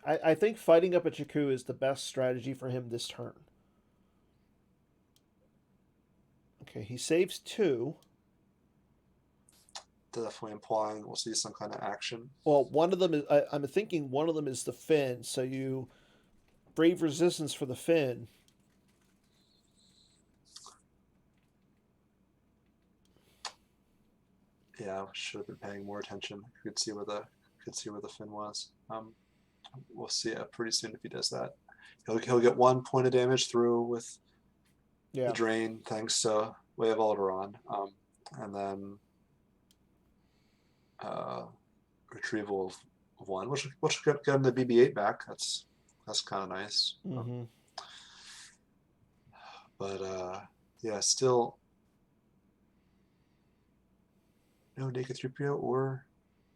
S1: I think fighting up at Jakku is the best strategy for him this turn. Okay, he saves 2.
S2: Definitely implying we'll see some kind of action.
S1: Well, one of them is I'm thinking one of them is the Finn. So you brave resistance for the Finn.
S2: Yeah, I should have been paying more attention. Could see where the Finn was. We'll see it pretty soon if he does that. He'll get 1 point of damage through with the drain thanks to Way of Alderaan, and then retrieval of 1, which get him the BB-8 back. That's kind of nice.
S1: Mm-hmm.
S2: But yeah, still no naked 3PO or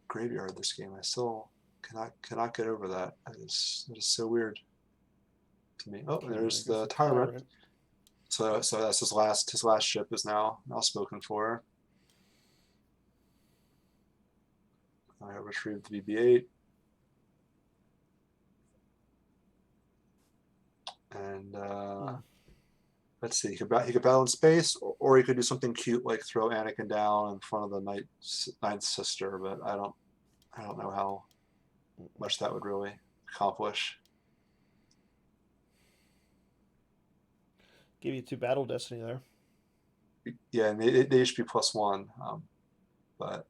S2: graveyard this game. I still cannot get over that. That is so weird to me. Oh,
S1: Okay,
S2: there's the Tyrant. So that's his last ship is now spoken for. I retrieved the BB-8. And let's see, he could battle in space, or he could do something cute like throw Anakin down in front of the Ninth Sister, but I don't know how much that would really accomplish.
S1: Give you 2 battle destiny there.
S2: Yeah, and they should be +1, but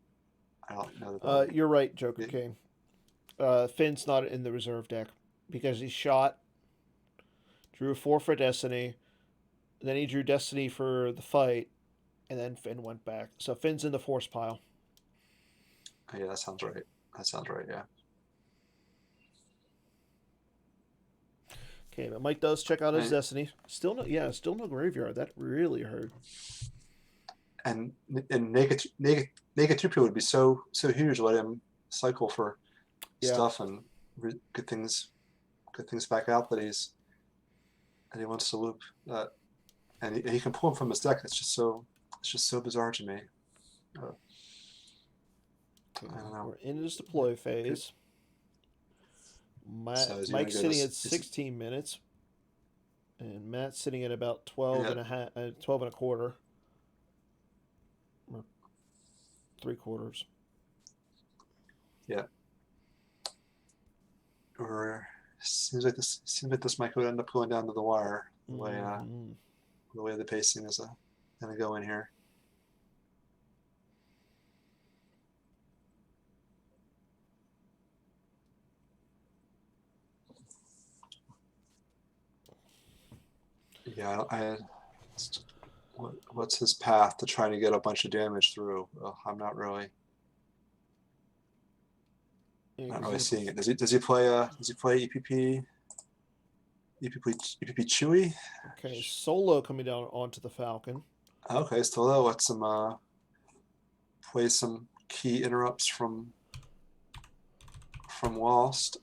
S2: I don't know that.
S1: You're right, Joker King. Finn's not in the reserve deck because he shot, drew a 4 for destiny, then he drew destiny for the fight, and then Finn went back. So Finn's in the force pile.
S2: Yeah, that sounds right. Yeah.
S1: Okay, but Mike does check out his destiny. Still no graveyard. That really hurt.
S2: And naked 2PO would be so huge. Let him cycle for stuff and get things back out that he wants to loop. And he can pull him from his deck. It's just so bizarre to me. I don't know.
S1: We're in his deploy phase. Mike's sitting at 16 minutes, and Matt's sitting at about 12 and a quarter, or 3/4.
S2: Yeah. Or seems like this might end up going down to the wire the way the pacing is going to go in here. Yeah, what's his path to trying to get a bunch of damage through? I'm not really seeing it. Does he play EPP Chewy?
S1: Okay, Solo coming down onto the Falcon.
S2: Okay, Solo lets him play some key interrupts from Lost.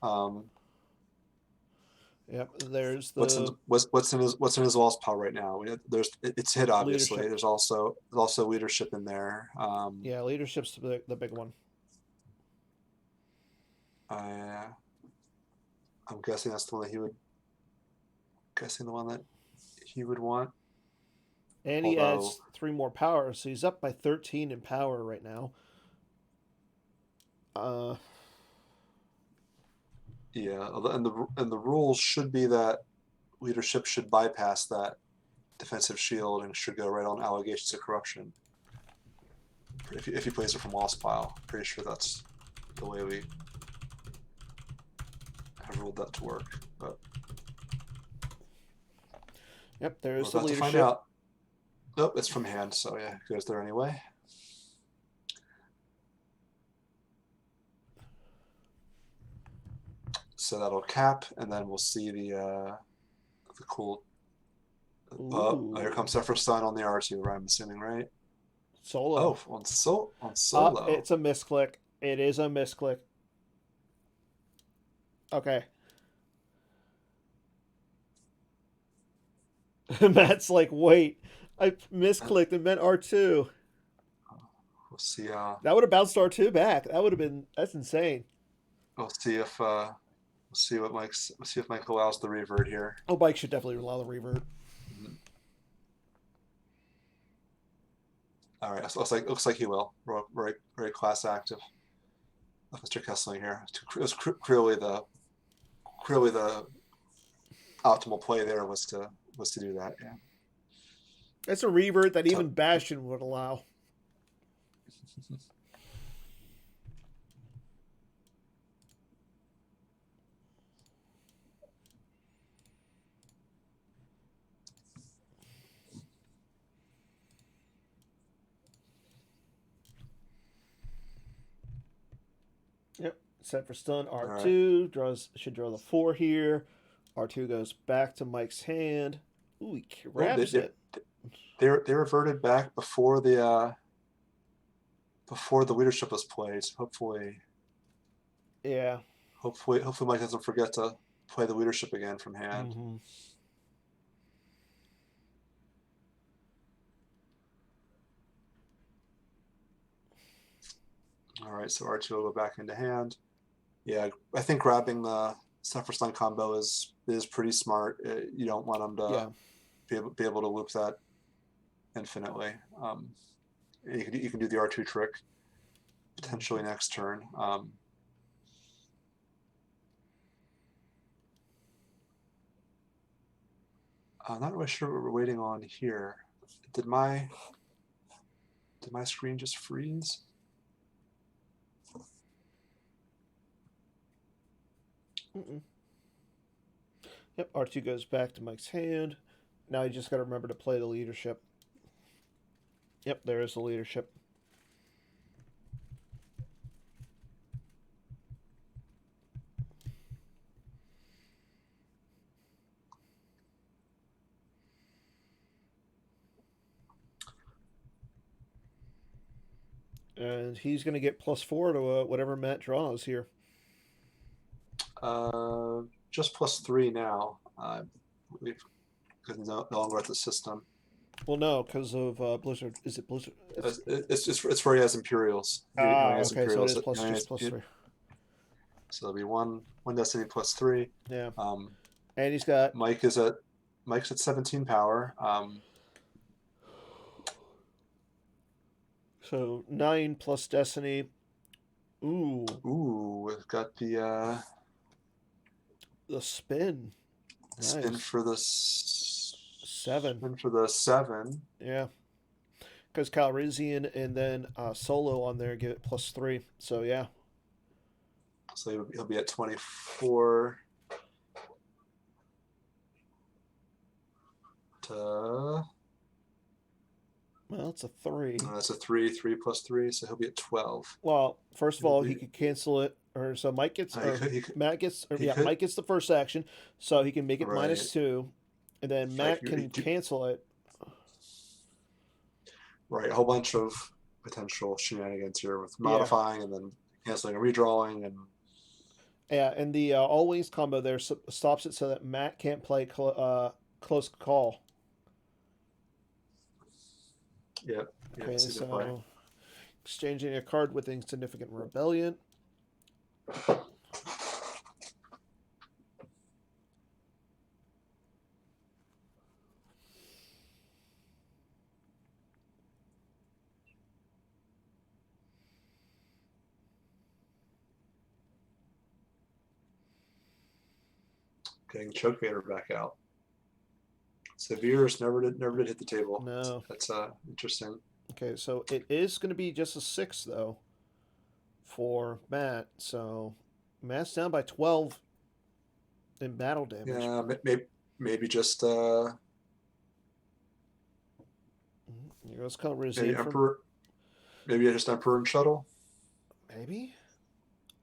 S1: Yep, there's the
S2: what's in his Lost pile right now. It's hit obviously. Leadership. There's also leadership in there.
S1: Yeah, leadership's the big one.
S2: I'm guessing that's the one that he would want.
S1: And he adds 3 more power, so he's up by 13 in power right now.
S2: Yeah, and the rules should be that leadership should bypass that defensive shield and should go right on allegations of corruption. If he plays it from Lost pile, pretty sure that's the way we have ruled that to work. But
S1: yep, there's the leadership.
S2: To find out. Nope, it's from hand, so yeah, it goes there anyway. So that'll cap, and then we'll see the cool. Oh, here comes Sephiroth Stun on the R2, right? I'm assuming, right?
S1: Solo.
S2: Oh, on solo.
S1: It's a misclick. It is a misclick. Okay. Matt's like, wait, I misclicked and meant R2.
S2: We'll see.
S1: That would have bounced R2 back. That's insane.
S2: We'll see if we'll see what Mike's. We'll see if Mike allows the revert here.
S1: Oh, Mike should definitely allow the revert.
S2: Mm-hmm. All right, looks like he will. Very class active. Mr. Kessling here. It was clearly the optimal play there was to do that. Yeah.
S1: It's a revert that even Bastion would allow. Yep, set for stun. R2 right. Should draw the 4 here. R2 goes back to Mike's hand. Ooh, he grabs it.
S2: They reverted back before the leadership was played. Hopefully.
S1: Yeah.
S2: Hopefully Mike doesn't forget to play the leadership again from hand.
S1: Mm-hmm.
S2: All right, so R2 will go back into hand. Yeah, I think grabbing the Sephiroth Stun combo is pretty smart. You don't want him to be able to loop that infinitely. You can do the R2 trick potentially next turn. I'm not really sure what we're waiting on here. Did my screen just freeze?
S1: Mm-mm. Yep, R2 goes back to Mike's hand. Now you just got to remember to play the leadership. Yep, there is the leadership. And he's going to get +4 to whatever Matt draws here.
S2: Just +3 now. Because no longer at the system.
S1: Well, no, because of Blizzard. Is it Blizzard?
S2: It's where he has Imperials.
S1: Okay, Imperials, so it is +3.
S2: So it'll be one Destiny +3.
S1: Yeah. And he's got
S2: Mike's at 17 power.
S1: So 9 plus Destiny. Ooh,
S2: we've got the
S1: spin.
S2: Nice. Spin for the
S1: 7.
S2: Spin for the 7.
S1: Yeah. Because Calrissian and then Solo on there give it +3. So yeah.
S2: So he'll be at 24.
S1: Well, it's a 3.
S2: That's a 3 +3, so he'll be at 12.
S1: Well, first of all, he could cancel it, or so Mike gets, Matt gets, Mike gets the first action, so he can make it -2, and then Matt can cancel it.
S2: Right, a whole bunch of potential shenanigans here with modifying and then canceling and redrawing and.
S1: Yeah, and the all wings combo there stops it so that Matt can't play close call.
S2: Yep.
S1: Okay, so exchanging a card with Insignificant Rebellion.
S2: Getting Choke Vader back out. Severe's never did hit the table.
S1: No.
S2: That's interesting.
S1: Okay, so it is going to be just a 6 though for Matt. So Matt's down by 12 in battle damage.
S2: Yeah, maybe just
S1: here goes
S2: maybe Emperor. Maybe just Emperor and Shuttle.
S1: Maybe.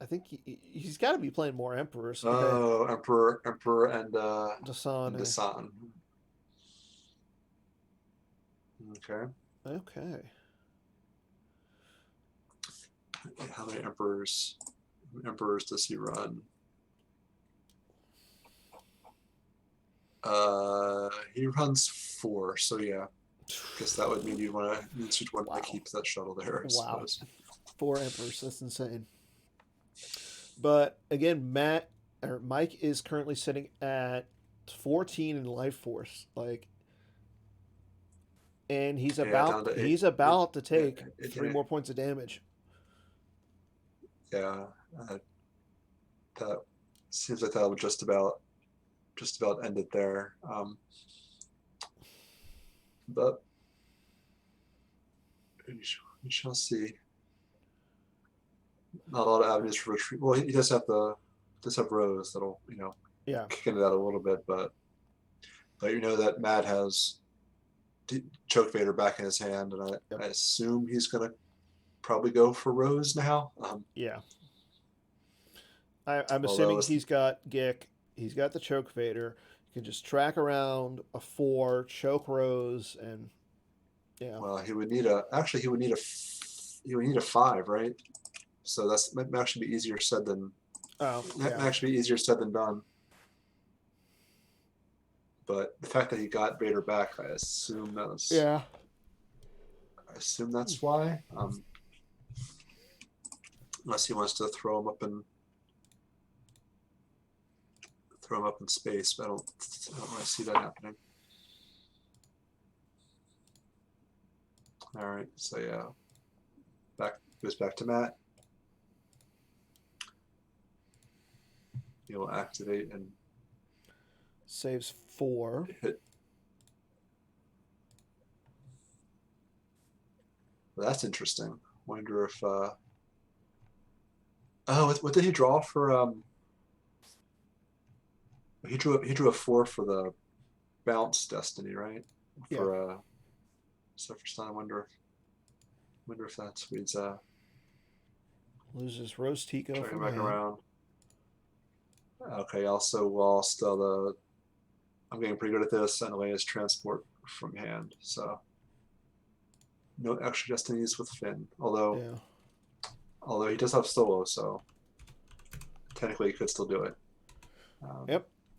S1: I think he's got to be playing more Emperors. Okay.
S2: Oh, Emperor, and
S1: Dasan.
S2: Dasan. Okay.
S1: Okay.
S2: How many Emperors does he run? He runs 4, so yeah. Guess that would mean you'd want to keep that shuttle there, I suppose.
S1: 4 Emperors. That's insane. But again, Mike is currently sitting at 14 in life force, and he's about to take 3 more points of damage.
S2: Yeah, that seems like that would just about end it there. But we shall see. Not a lot of avenues for retreat. Well, he does have Rose that'll kick into that a little bit, but that Matt has Choke Vader back in his hand, and I assume he's gonna probably go for Rose now.
S1: Yeah, I'm assuming he's got Gick, he's got the Choke Vader. You can just track around a 4, choke Rose, and yeah.
S2: Well, he would need a 5, right? So that's might actually be easier said than done. But the fact that he got Vader back, I assume that's why. Unless he wants to throw him up in space, but I don't really see that happening. All right, so yeah, goes back to Matt. He'll activate and
S1: saves 4.
S2: Hit. Well, that's interesting. Wonder if what did he draw for he drew a 4 for the bounce destiny, right?
S1: Yeah.
S2: For so for stun, I wonder if that's what he's
S1: loses Rose Tico
S2: from back around. Okay, also lost I'm getting pretty good at this, and Elena's transport from hand, so no extra destinies with Finn. Although he does have Solo, so technically he could still do it.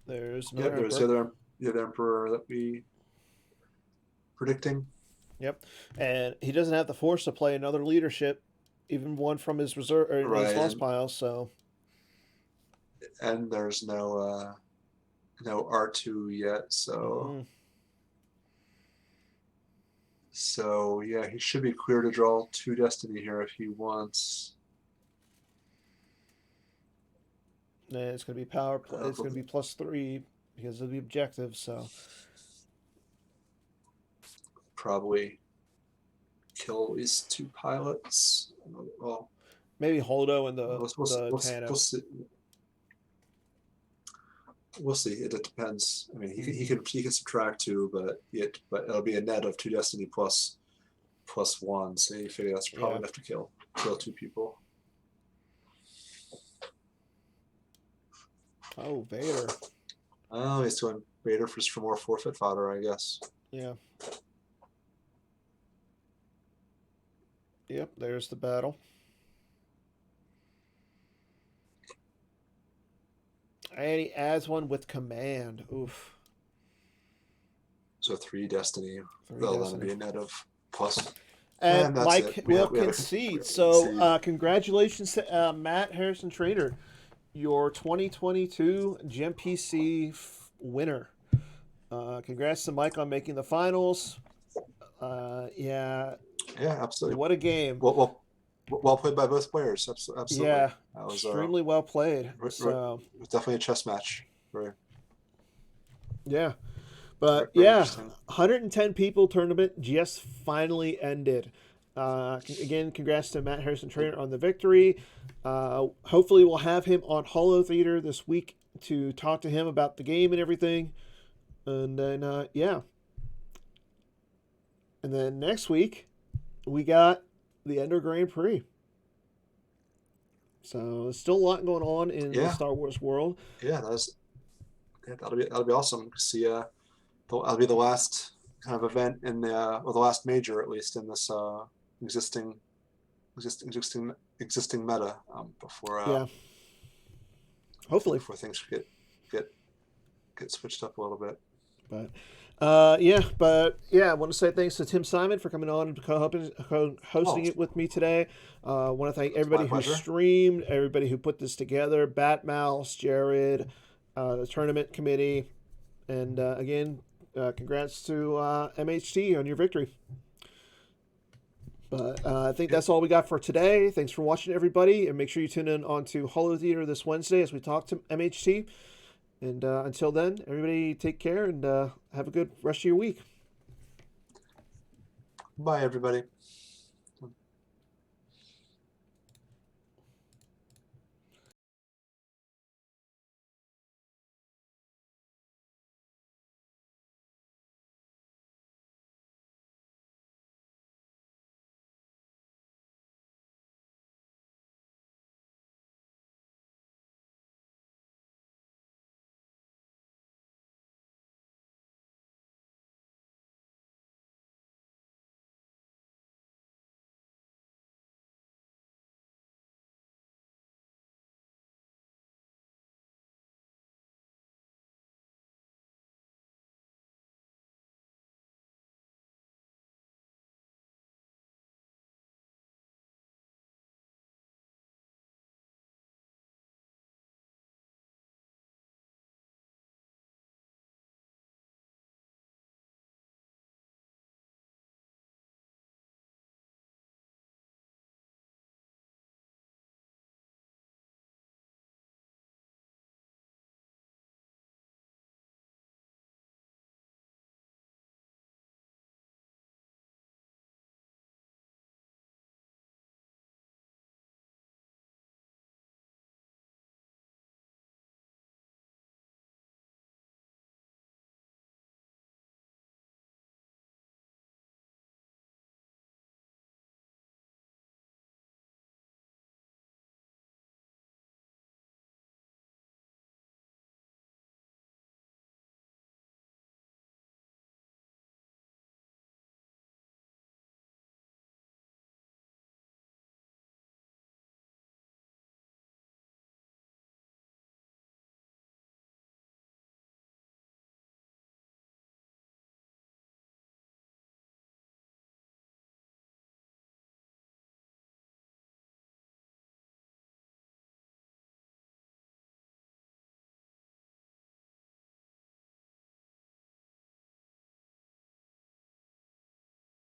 S1: There's
S2: the other Emperor that we predicting.
S1: Yep, and he doesn't have the force to play another leadership, even one from his reserve or his lost pile. So,
S2: and there's no R2 yet. So, so yeah, he should be clear to draw 2 destiny here if he wants.
S1: And it's going to be power. It's going to be +3 because of the objective. So.
S2: Probably kill at least 2 pilots. Well,
S1: maybe Holdo and the Tano.
S2: We'll see. It depends. I mean, he can subtract 2, but it'll be a net of 2 destiny plus 1. So you figure that's probably enough to kill 2 people.
S1: Oh, Vader.
S2: Oh, he's doing Vader for more forfeit fodder, I guess.
S1: Yeah. Yep, there's the battle. And he adds one with command. Oof.
S2: So 3 destiny. That'll then be a net of plus.
S1: And Mike will concede. So congratulations to Matt Harrison-Trainor, your 2022 GEMPC winner. Congrats to Mike on making the finals.
S2: Yeah, absolutely.
S1: What a game.
S2: Well played by both players. Absolutely.
S1: Yeah, that was extremely well played. So
S2: it was definitely a chess match. Right.
S1: Yeah. But
S2: very
S1: 110 people tournament just finally ended. Again, congrats to Matt Harrison-Trainor on the victory. Hopefully we'll have him on Holo Theater this week to talk to him about the game and everything. And then, And then next week, we got the Ender Grand Prix. So there's still a lot going on in the Star Wars world.
S2: Yeah, that'll be awesome to see. That'll be the last kind of event in the the last major, at least in this existing meta before
S1: hopefully
S2: before things get switched up a little bit.
S1: But I want to say thanks to Tim Simon for coming on and hosting it with me today. I want to thank everybody who streamed, everybody who put this together, Batmouse, Jared, the tournament committee, and again, congrats to MHT on your victory. But I think that's all we got for today. Thanks for watching, everybody, and make sure you tune in on to Ralltiir this Wednesday as we talk to MHT. And until then, everybody take care and have a good rest of your week.
S2: Bye, everybody.